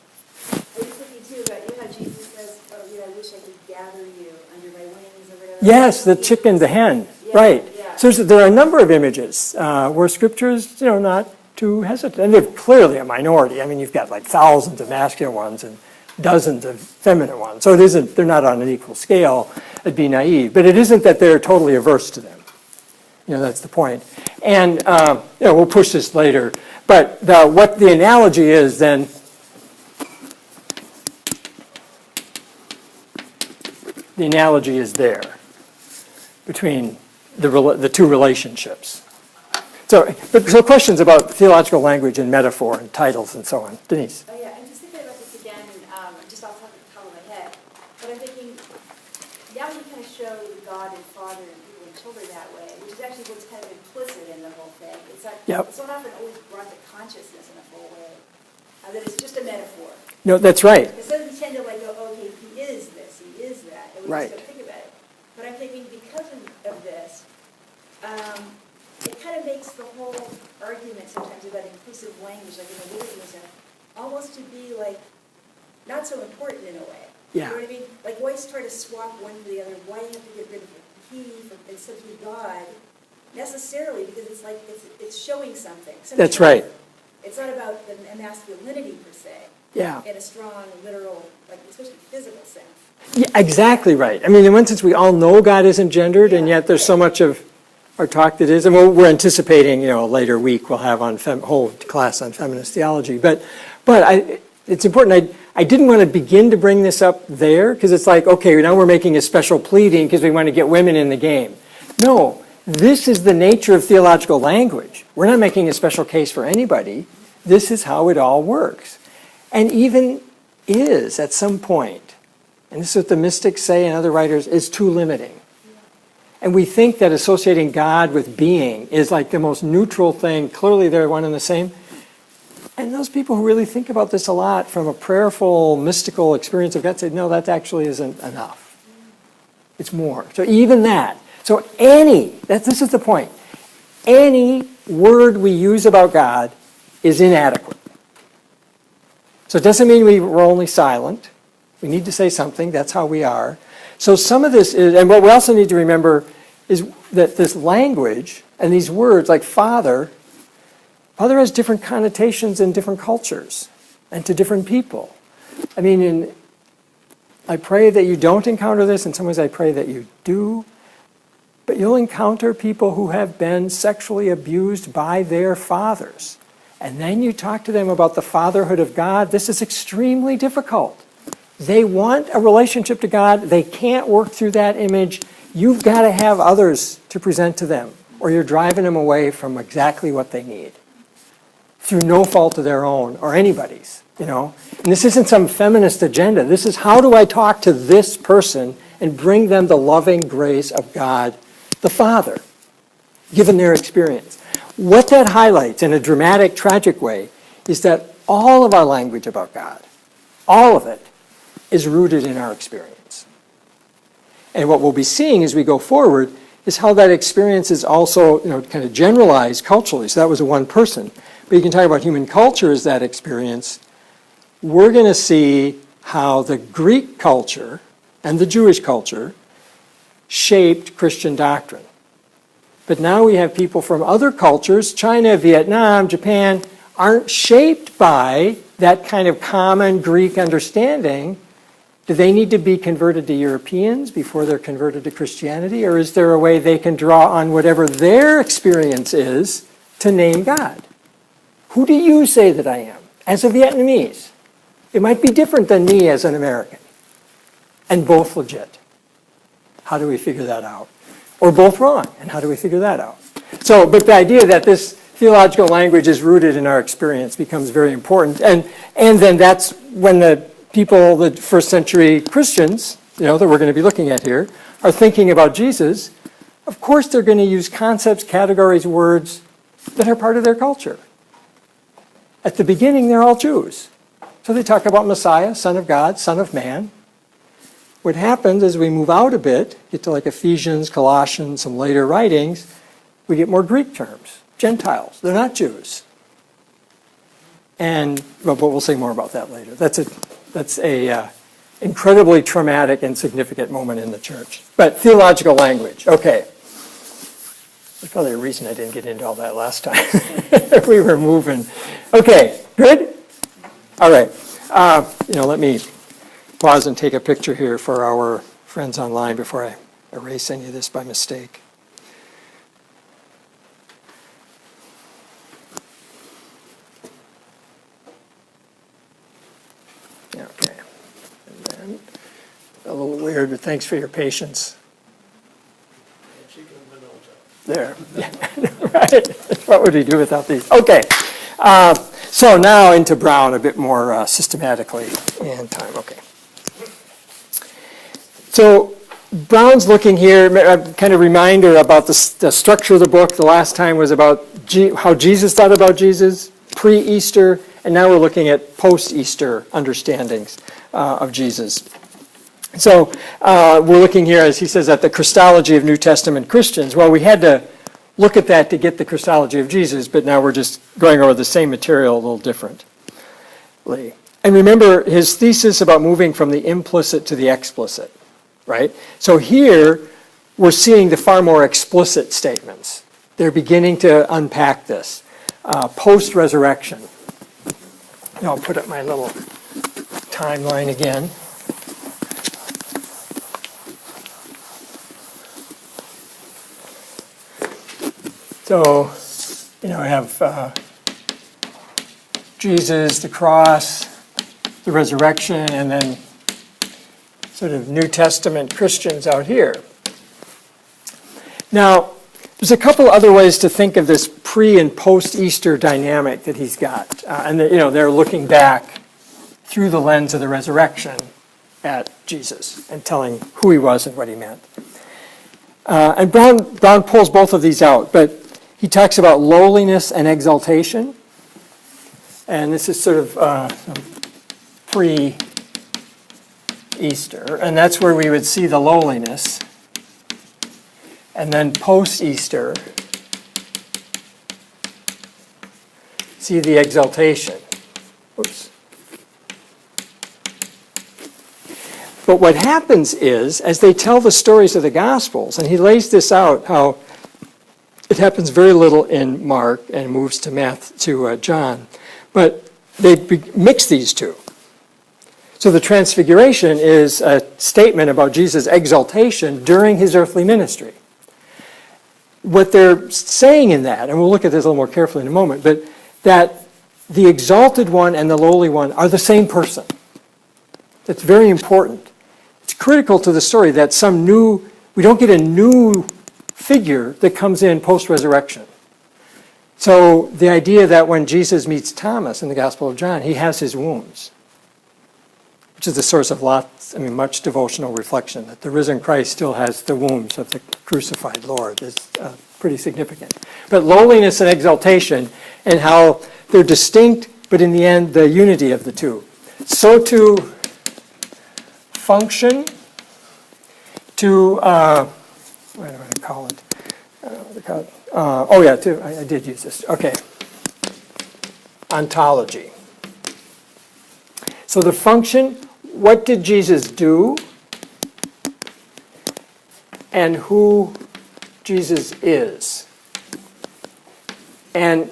I was thinking too about, you know, how Jesus says, oh, you know, I wish I could gather you under my wings or whatever. Yes, the chicken, the hen, Yeah, right. yeah. So there are a number of images where Scripture is, you know, not too hesitant. And they're clearly a minority. I mean, you've got like thousands of masculine ones and dozens of feminine ones. So it isn't, they're not on an equal scale. It'd be naive. But it isn't that they're totally averse to them. You know, that's the point. And, you know, we'll push this later. But what the analogy is then, the analogy is there between the two relationships. So questions about theological language and metaphor and titles and so on. Denise? Oh yeah, I'm just thinking about this again, just off the top of my head. But I'm thinking, now you kind of show God and Father and people and children that way, which is actually what's kind of implicit in the whole thing. It's not, Yep. it's not often always brought to consciousness in a full way. That it's just a metaphor. No, that's right. Because then we tend to like go, oh, okay, he is this, he is that, and we Right. just don't think about it. But I'm thinking because of this, it kind of makes the whole argument sometimes about inclusive language, like in the Lutheranism, almost to be like not so important in a way. Yeah. You know what I mean? Like why try to swap one to the other? Why do you have to get rid of he and simply God necessarily? Because it's like it's showing something. That's right. It's not about the masculinity per se. Yeah. In a strong, literal, like especially physical sense. Yeah, exactly right. I mean, in one sense, we all know God isn't gendered, and yet there's so much of our talk that is, and we're anticipating, a later week we'll have on whole class on feminist theology. But it's important. I didn't want to begin to bring this up there because it's like, okay, now we're making a special pleading because we want to get women in the game. No, this is the nature of theological language. We're not making a special case for anybody. This is how it all works. And even is, at some point, and this is what the mystics say and other writers, is too limiting. And we think that associating God with being is like the most neutral thing. Clearly they're one and the same. And those people who really think about this a lot from a prayerful, mystical experience of God say, no, that actually isn't enough. It's more. So even that. So this is the point. Any word we use about God is inadequate. So it doesn't mean we're only silent. We need to say something. That's how we are. So some of this is, and what we also need to remember is that this language and these words, like Father has different connotations in different cultures and to different people. I mean, I pray that you don't encounter this. In some ways, I pray that you do. But you'll encounter people who have been sexually abused by their fathers. And then you talk to them about the fatherhood of God. This is extremely difficult. They want a relationship to God. They can't work through that image. You've got to have others to present to them, or you're driving them away from exactly what they need through no fault of their own or anybody's, And this isn't some feminist agenda. This is, how do I talk to this person and bring them the loving grace of God, the Father, given their experience? What that highlights in a dramatic, tragic way is that all of our language about God, all of it, is rooted in our experience. And what we'll be seeing as we go forward is how that experience is also, kind of generalized culturally. So that was a one person. But you can talk about human culture as that experience. We're going to see how the Greek culture and the Jewish culture shaped Christian doctrine. But now we have people from other cultures, China, Vietnam, Japan, aren't shaped by that kind of common Greek understanding. Do they need to be converted to Europeans before they're converted to Christianity? Or is there a way they can draw on whatever their experience is to name God? Who do you say that I am as a Vietnamese? It might be different than me as an American. And both legit. How do we figure that out? Or both wrong, and how do we figure that out? So, but the idea that this theological language is rooted in our experience becomes very important. And then that's when the people, the first century Christians, that we're going to be looking at here, are thinking about Jesus. Of course they're going to use concepts, categories, words that are part of their culture. At the beginning, they're all Jews. So they talk about Messiah, Son of God, Son of Man. What happens as we move out a bit, get to like Ephesians, Colossians, some later writings, we get more Greek terms. Gentiles. They're not Jews. But we'll say more about that later. That's a incredibly traumatic and significant moment in the church. But theological language. Okay. There's probably a reason I didn't get into all that last time. We were moving. Okay. Good? All right. Let me pause and take a picture here for our friends online before I erase any of this by mistake. Okay. And then, a little weird, but thanks for your patience. There. Yeah. Right. What would we do without these? Okay. So now into Brown a bit more systematically in time. Okay. So Brown's looking here, kind of reminder about the structure of the book. The last time was about how Jesus thought about Jesus, pre-Easter, and now we're looking at post-Easter understandings of Jesus. So we're looking here, as he says, at the Christology of New Testament Christians. Well, we had to look at that to get the Christology of Jesus, but now we're just going over the same material a little differently. And remember his thesis about moving from the implicit to the explicit, right? So here we're seeing the far more explicit statements. They're beginning to unpack this. Post-resurrection. I'll put up my little timeline again. So, I have Jesus, the cross, the resurrection, and then sort of New Testament Christians out here. Now, there's a couple other ways to think of this pre- and post-Easter dynamic that he's got. And they're looking back through the lens of the resurrection at Jesus and telling who he was and what he meant. And Brown pulls both of these out, but he talks about lowliness and exaltation. And this is sort of pre-Easter. And that's where we would see the lowliness. And then post-Easter, see the exaltation. Oops. But what happens is, as they tell the stories of the Gospels, and he lays this out, how it happens very little in Mark and moves to John, but they mix these two. So the Transfiguration is a statement about Jesus' exaltation during his earthly ministry. What they're saying in that, and we'll look at this a little more carefully in a moment, but that the exalted one and the lowly one are the same person. That's very important. It's critical to the story that we don't get a new figure that comes in post-resurrection. So the idea that when Jesus meets Thomas in the Gospel of John, he has his wounds, which is the source of much devotional reflection, that the risen Christ still has the wounds of the crucified Lord is pretty significant. But lowliness and exaltation, and how they're distinct, but in the end, the unity of the two. So to function, to, what do I call it? I did use this. Okay. Ontology. So the function, what did Jesus do? And who Jesus is. And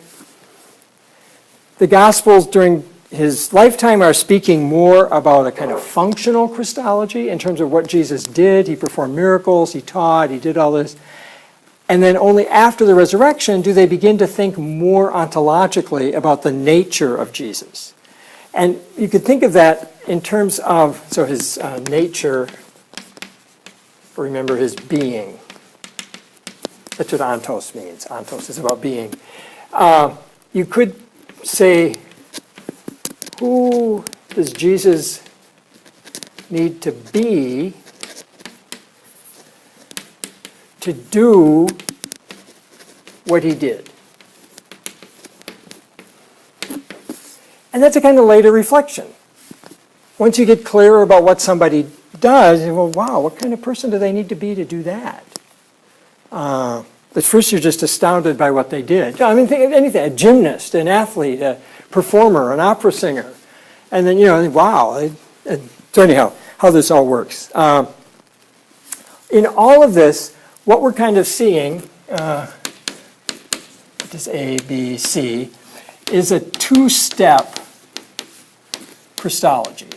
the Gospels during his lifetime are speaking more about a kind of functional Christology in terms of what Jesus did. He performed miracles, he taught, he did all this. And then only after the resurrection do they begin to think more ontologically about the nature of Jesus. And you could think of that in terms of, so his nature, remember his being. That's what ontos means. Ontos is about being. You could say, who does Jesus need to be to do what he did? And that's a kind of later reflection. Once you get clearer about what somebody does, you go, wow, what kind of person do they need to be to do that? At first you're just astounded by what they did. I mean, think of anything, a gymnast, an athlete, a performer, an opera singer. And then, wow. So anyhow, how this all works. In all of this, what we're kind of seeing, this A, B, C, is a two-step Christology.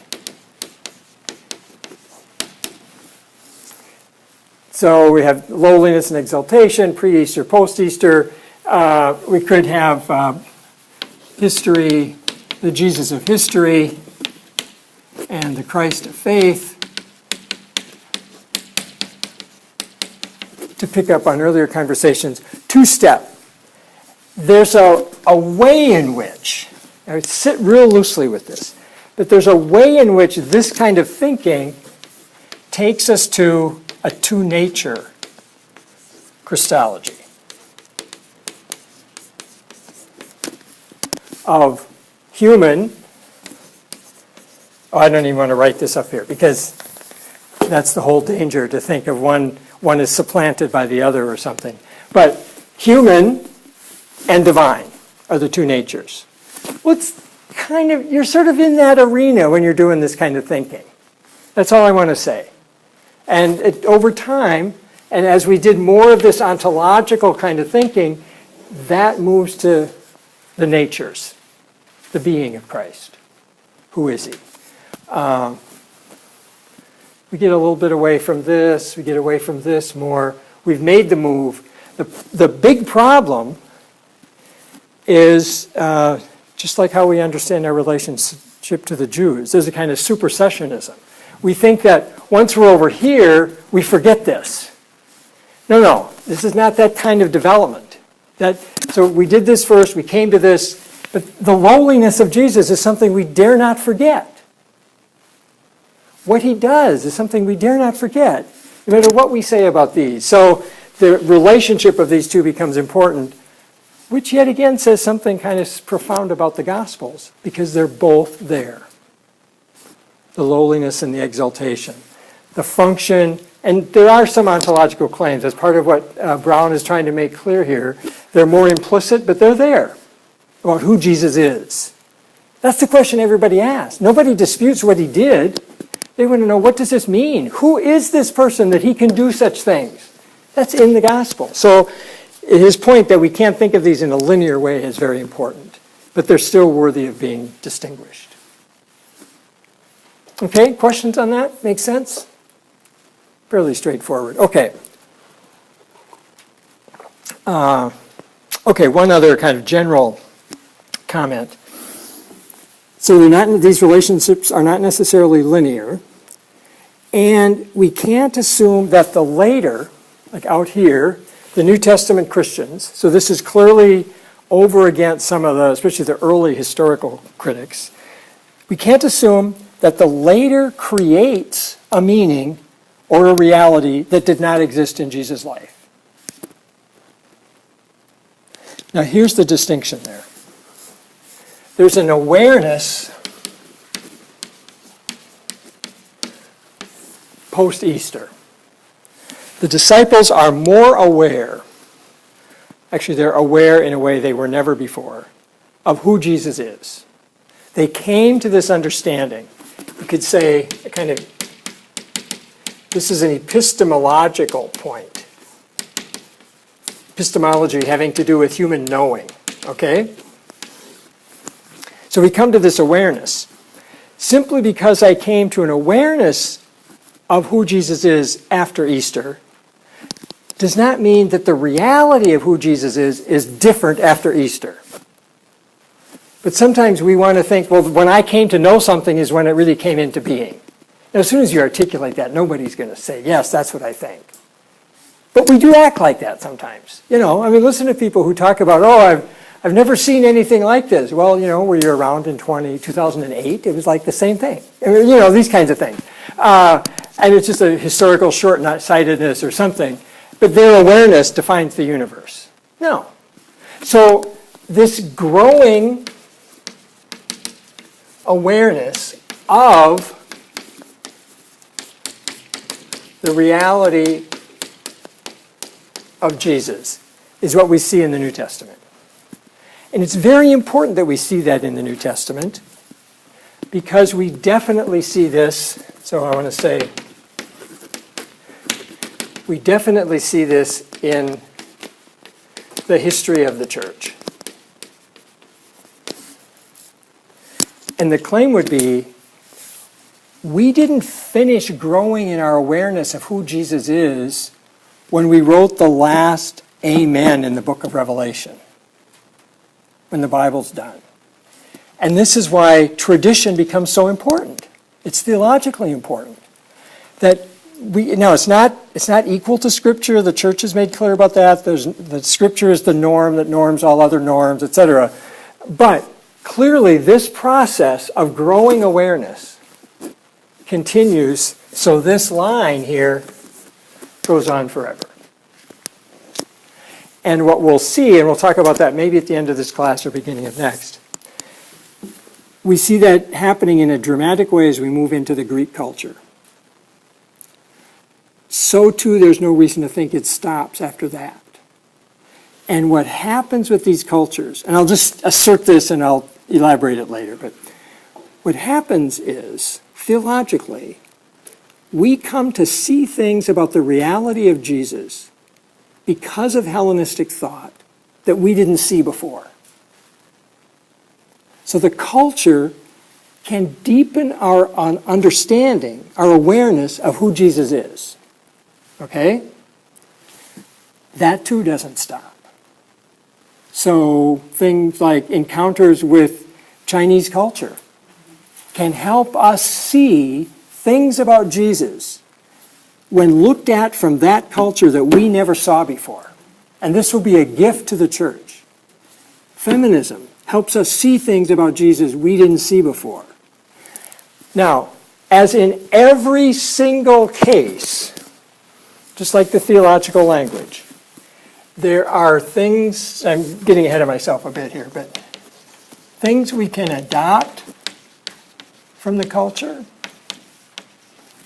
So we have lowliness and exaltation, pre-Easter, post-Easter. We could have history, the Jesus of history, and the Christ of faith. To pick up on earlier conversations, two-step. There's a way in which, I would sit real loosely with this, but there's a way in which this kind of thinking takes us to a two-nature Christology of human. I don't even want to write this up here because that's the whole danger, to think of one is supplanted by the other or something. But human and divine are the two natures. Well, it's kind of, you're sort of in that arena when you're doing this kind of thinking. That's all I want to say. And over time, and as we did more of this ontological kind of thinking, that moves to the natures, the being of Christ. Who is he? We get a little bit away from this, we get away from this more. We've made the move, The big problem is just like how we understand our relationship to the Jews. There's a kind of supersessionism. We think that once we're over here, we forget this. No, this is not that kind of development. So we did this first, we came to this, but the lowliness of Jesus is something we dare not forget. What he does is something we dare not forget, no matter what we say about these. So the relationship of these two becomes important, which yet again says something kind of profound about the Gospels, because they're both there. The lowliness and the exaltation. The function, and there are some ontological claims. As part of what Brown is trying to make clear here. They're more implicit, but they're there, about who Jesus is. That's the question everybody asks. Nobody disputes what he did. They want to know, what does this mean? Who is this person that he can do such things? That's in the Gospel. So his point that we can't think of these in a linear way is very important, but they're still worthy of being distinguished. Okay, questions on that? Make sense? Fairly straightforward. Okay. Okay, one other kind of general comment. So these relationships are not necessarily linear, and we can't assume that the later, like out here, the New Testament Christians, so this is clearly over against some of the, especially the early historical critics, we can't assume that the later creates a meaning or a reality that did not exist in Jesus' life. Now here's the distinction there. There's an awareness post-Easter. The disciples are more aware, actually they're aware in a way they were never before, of who Jesus is. They came to this understanding. You could say, this is an epistemological point. Epistemology having to do with human knowing, okay? So we come to this awareness. Simply because I came to an awareness of who Jesus is after Easter does not mean that the reality of who Jesus is different after Easter. But sometimes we want to think, well, when I came to know something is when it really came into being. Now, as soon as you articulate that, nobody's going to say, yes, that's what I think. But we do act like that sometimes. Listen to people who talk about, I've never seen anything like this. Well, were you around in 2008? It was like the same thing. These kinds of things. And it's just a historical short-sightedness or something. But their awareness defines the universe. No. So this growing awareness of the reality of Jesus is what we see in the New Testament. And it's very important that we see that in the New Testament because we definitely see this, so I want to say, we definitely see this in the history of the church. And the claim would be, we didn't finish growing in our awareness of who Jesus is when we wrote the last amen in the book of Revelation, when the Bible's done. And this is why tradition becomes so important. It's theologically important. That it's not equal to Scripture. The church has made clear about that. The Scripture is the norm that norms all other norms, etc. But clearly this process of growing awareness continues, so this line here goes on forever. And what we'll see, and we'll talk about that maybe at the end of this class or beginning of next, we see that happening in a dramatic way as we move into the Greek culture. So too, there's no reason to think it stops after that. And what happens with these cultures, and I'll just assert this and I'll elaborate it later, but what happens is, theologically, we come to see things about the reality of Jesus because of Hellenistic thought that we didn't see before. So the culture can deepen our understanding, our awareness of who Jesus is. Okay? that too doesn't stop. So things like encounters with Chinese culture can help us see things about Jesus when looked at from that culture that we never saw before. And this will be a gift to the church. Feminism helps us see things about Jesus we didn't see before. Now, as in every single case, just like the theological language, there are things, I'm getting ahead of myself a bit here, but things we can adopt from the culture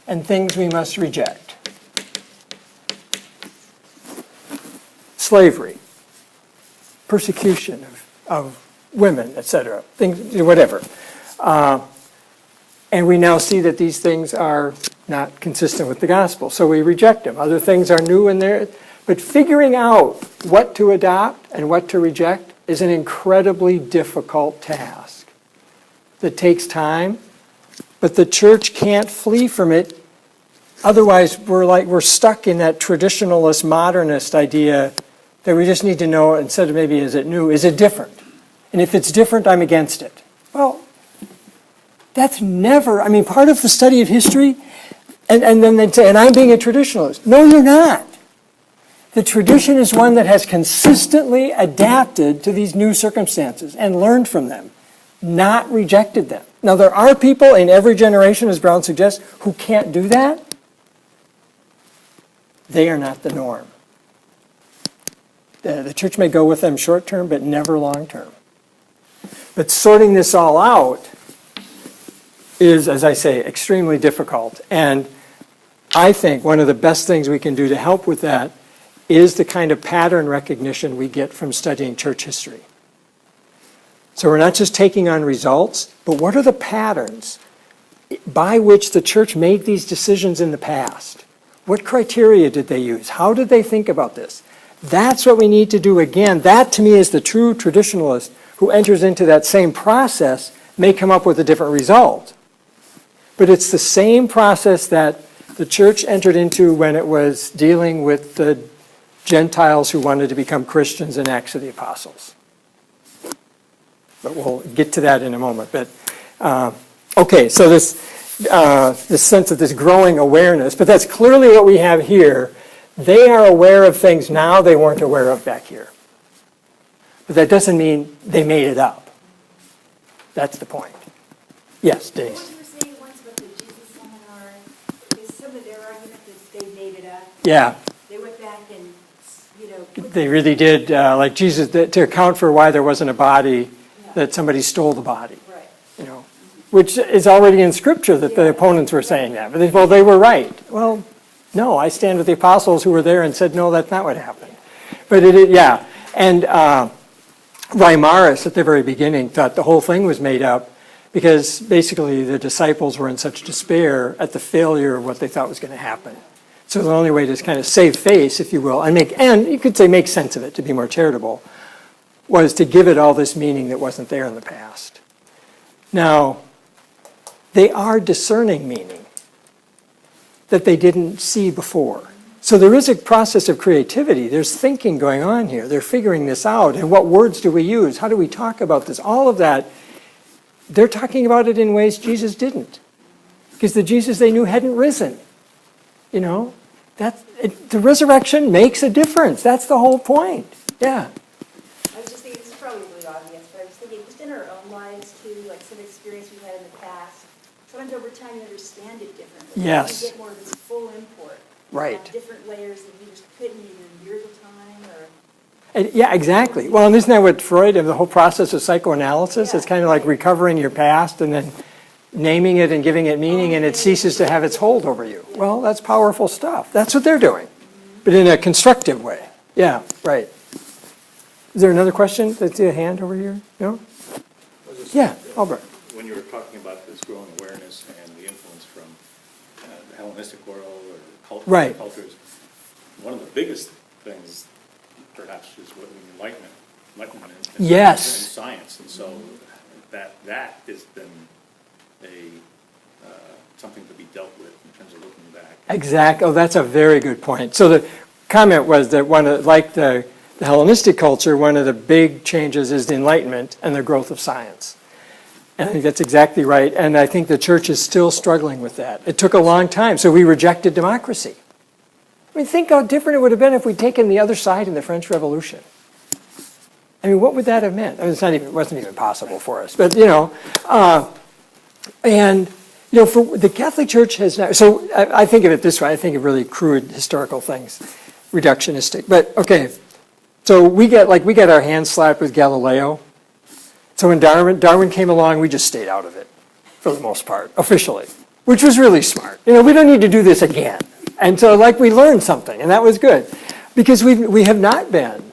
and things we must reject. Slavery, persecution of women, etc., things, whatever. And we now see that these things are not consistent with the gospel, so we reject them. Other things are new in there. But figuring out what to adopt and what to reject is an incredibly difficult task that takes time, but the church can't flee from it. Otherwise, we're stuck in that traditionalist, modernist idea that we just need to know, instead of maybe is it new, is it different? And if it's different, I'm against it. Well, that's never, I mean, part of the study of history, and then they'd say, and I'm being a traditionalist. No, you're not. The tradition is one that has consistently adapted to these new circumstances and learned from them, not rejected them. Now, there are people in every generation, as Brown suggests, who can't do that. They are not the norm. The church may go with them short term, but never long term. But sorting this all out is, as I say, extremely difficult. And I think one of the best things we can do to help with that is the kind of pattern recognition we get from studying church history. So we're not just taking on results, but what are the patterns by which the church made these decisions in the past? What criteria did they use? How did they think about this? That's what we need to do again. That, to me, is the true traditionalist who enters into that same process may come up with a different result. But it's the same process that the church entered into when it was dealing with the Gentiles who wanted to become Christians in Acts of the Apostles. But we'll get to that in a moment. But okay, so this sense of this growing awareness, but that's clearly what we have here. They are aware of things now they weren't aware of back here. But that doesn't mean they made it up. That's the point. Yes, Denise. What you were saying once about the Jesus seminar, is some of their argument that they made it up. Yeah. They went back and, They really did, like Jesus, to account for why there wasn't a body, that somebody stole the body. Right. Which is already in Scripture that the opponents were saying that. But they were right. Well, no, I stand with the apostles who were there and said, no, that's not what happened. But yeah. And Reimarus at the very beginning thought the whole thing was made up because basically the disciples were in such despair at the failure of what they thought was going to happen. So the only way to kind of save face, if you will, and you could say make sense of it to be more charitable, was to give it all this meaning that wasn't there in the past. Now, they are discerning meaning that they didn't see before. So there is a process of creativity. There's thinking going on here. They're figuring this out. And what words do we use? How do we talk about this? All of that, they're talking about it in ways Jesus didn't. Because the Jesus they knew hadn't risen. The resurrection makes a difference. That's the whole point. Yeah. I was just thinking, this is probably really obvious, but I was thinking just in our own lives too, like some experience we've had in the past, sometimes over time you understand it differently. Yes. You get more of this full import. Right. Different layers that you just couldn't in years of time or... Yeah, exactly. Well, and isn't that what Freud, and the whole process of psychoanalysis, Yeah. it's kind of like recovering your past and then naming it and giving it meaning, and it ceases to have its hold over you. Well, that's powerful stuff. That's what they're doing, but in a constructive way. Yeah, right. Is there another question? That's a hand over here? No? Yeah, Albert. When you were talking about this growing awareness and the influence from the Hellenistic world or Right. cultures, one of the biggest things, perhaps, is what Enlightenment and Yes. and science, and so that has been something to be dealt with in terms of looking back. Exactly. Oh, that's a very good point. So comment was that like the Hellenistic culture, one of the big changes is the Enlightenment and the growth of science. And I think that's exactly right. And I think the church is still struggling with that. It took a long time, so we rejected democracy. I mean, think how different it would have been if we'd taken the other side in the French Revolution. I mean, what would that have meant? I mean, it wasn't even possible for us. But, for the Catholic Church has now, so I think of it this way, I think of really crude historical things, reductionistic. But, okay, so we got our hands slapped with Galileo. So when Darwin came along, we just stayed out of it, for the most part, officially, which was really smart. We don't need to do this again. And so, we learned something, and that was good. Because we have not been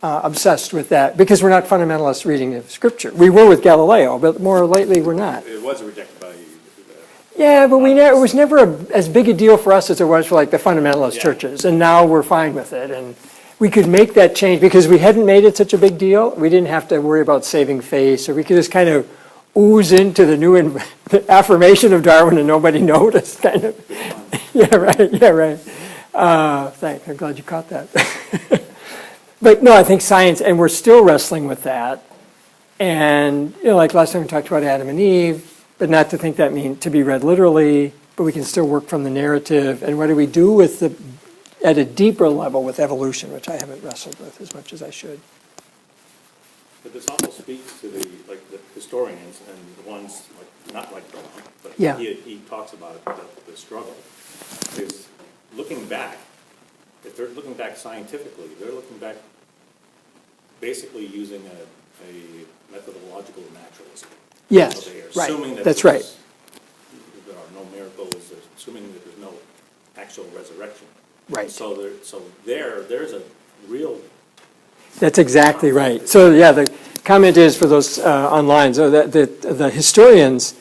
obsessed with that, because we're not fundamentalist reading of Scripture. We were with Galileo, but more lately we're not. It was rejected by Yeah, but it was never as big a deal for us as it was for the fundamentalist churches, and now we're fine with it. And we could make that change because we hadn't made it such a big deal. We didn't have to worry about saving face, or we could just kind of ooze into the new the affirmation of Darwin and nobody noticed, kind of. Yeah, right. Thanks, I'm glad you caught that. But no, I think science, and we're still wrestling with that. And, like last time we talked about Adam and Eve, but not to think that mean to be read literally, but we can still work from the narrative. And what do we do with at a deeper level with evolution, which I haven't wrestled with as much as I should. But this also speaks to the historians and the ones not like Darwin, but Yeah. he talks about the struggle. Is looking back, if they're looking back scientifically, they're looking back basically using a methodological naturalism. Yes, So they are right. assuming that That's right. there are no miracles, they're assuming that there's no actual resurrection. Right. So there's a real. That's exactly right. So yeah, the comment is for those online, so that the historians,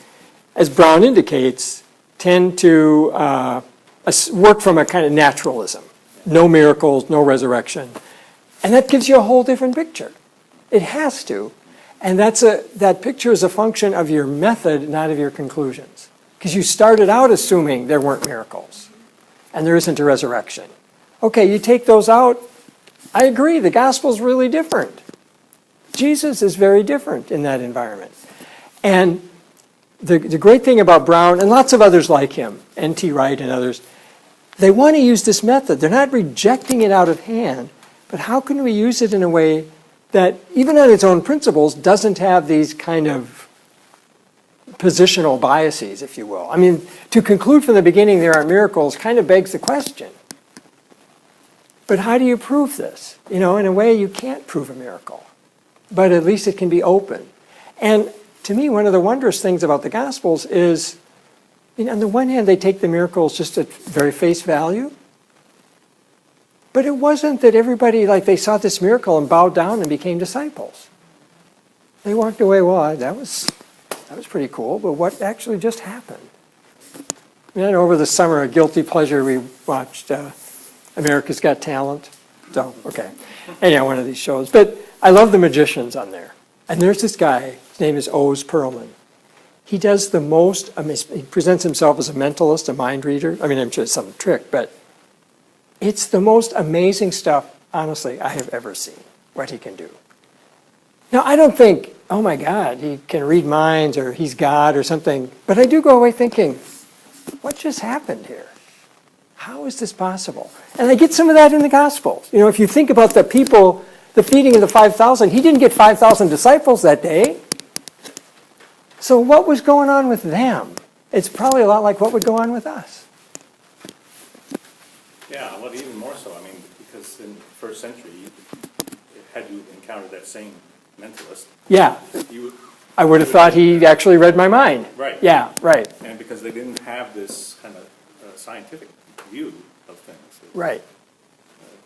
as Brown indicates, tend to work from a kind of naturalism. No miracles, no resurrection. And that gives you a whole different picture. It has to. And that picture is a function of your method, not of your conclusions. Because you started out assuming there weren't miracles and there isn't a resurrection. Okay, you take those out, I agree, the gospel's really different. Jesus is very different in that environment. And the great thing about Brown, and lots of others like him, N.T. Wright and others, they want to use this method. They're not rejecting it out of hand, but how can we use it in a way that, even on its own principles, doesn't have these kind of positional biases, if you will. I mean, to conclude from the beginning there are miracles kind of begs the question. But how do you prove this? In a way you can't prove a miracle, but at least it can be open. And to me, one of the wondrous things about the Gospels is, on the one hand, they take the miracles just at very face value, but it wasn't that everybody, they saw this miracle and bowed down and became disciples. They walked away, well, that was pretty cool, but what actually just happened? And over the summer, a guilty pleasure, we watched America's Got Talent. So, okay. Anyhow, one of these shows. But I love the magicians on there. And there's this guy, his name is Oz Perlman. He does the most, he presents himself as a mentalist, a mind reader. I mean, I'm sure it's some trick, but it's the most amazing stuff, honestly, I have ever seen, what he can do. Now, I don't think, oh my God, he can read minds or he's God or something, but I do go away thinking, what just happened here? How is this possible? And I get some of that in the Gospels. If you think about the people, the feeding of the 5,000, he didn't get 5,000 disciples that day. So what was going on with them? It's probably a lot like what would go on with us. Yeah, well, even more so. I mean, because in the first century, had you encountered that same mentalist, Yeah, you I would have thought he actually read my mind. Right. Yeah, right, and because they didn't have this kind of scientific view of things, right.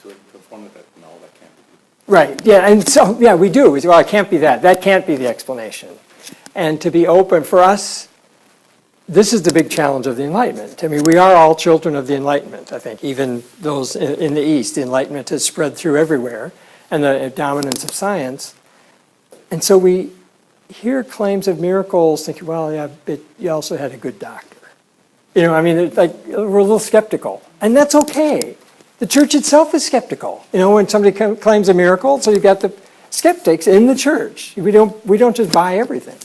to inform that no, that can't be. Right, yeah, and so, yeah, we do. We say, well, it can't be that. That can't be the explanation. And to be open, for us, this is the big challenge of the Enlightenment. I mean, we are all children of the Enlightenment, I think. Even those in the East, the Enlightenment has spread through everywhere, and the dominance of science. And so we hear claims of miracles, thinking, well, yeah, but you also had a good doctor. We're a little skeptical. And that's okay. The church itself is skeptical. You know, when somebody claims a miracle, so you've got the skeptics in the church. We don't just buy everything.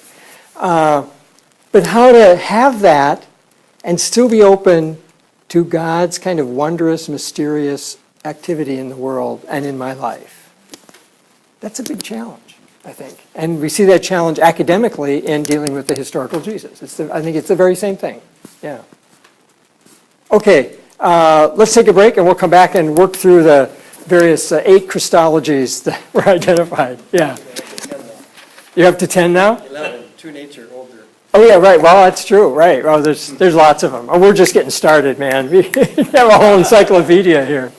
But how to have that and still be open to God's kind of wondrous, mysterious activity in the world and in my life. That's a big challenge, I think. And we see that challenge academically in dealing with the historical Jesus. I think it's the very same thing. Yeah. Okay, let's take a break and we'll come back and work through the various 8 Christologies that were identified. Yeah. You're up to 10 now? 11, true nature, older. Oh, yeah, right. Well, that's true. Right. Well, there's lots of them. Oh, we're just getting started, man. We have a whole encyclopedia here.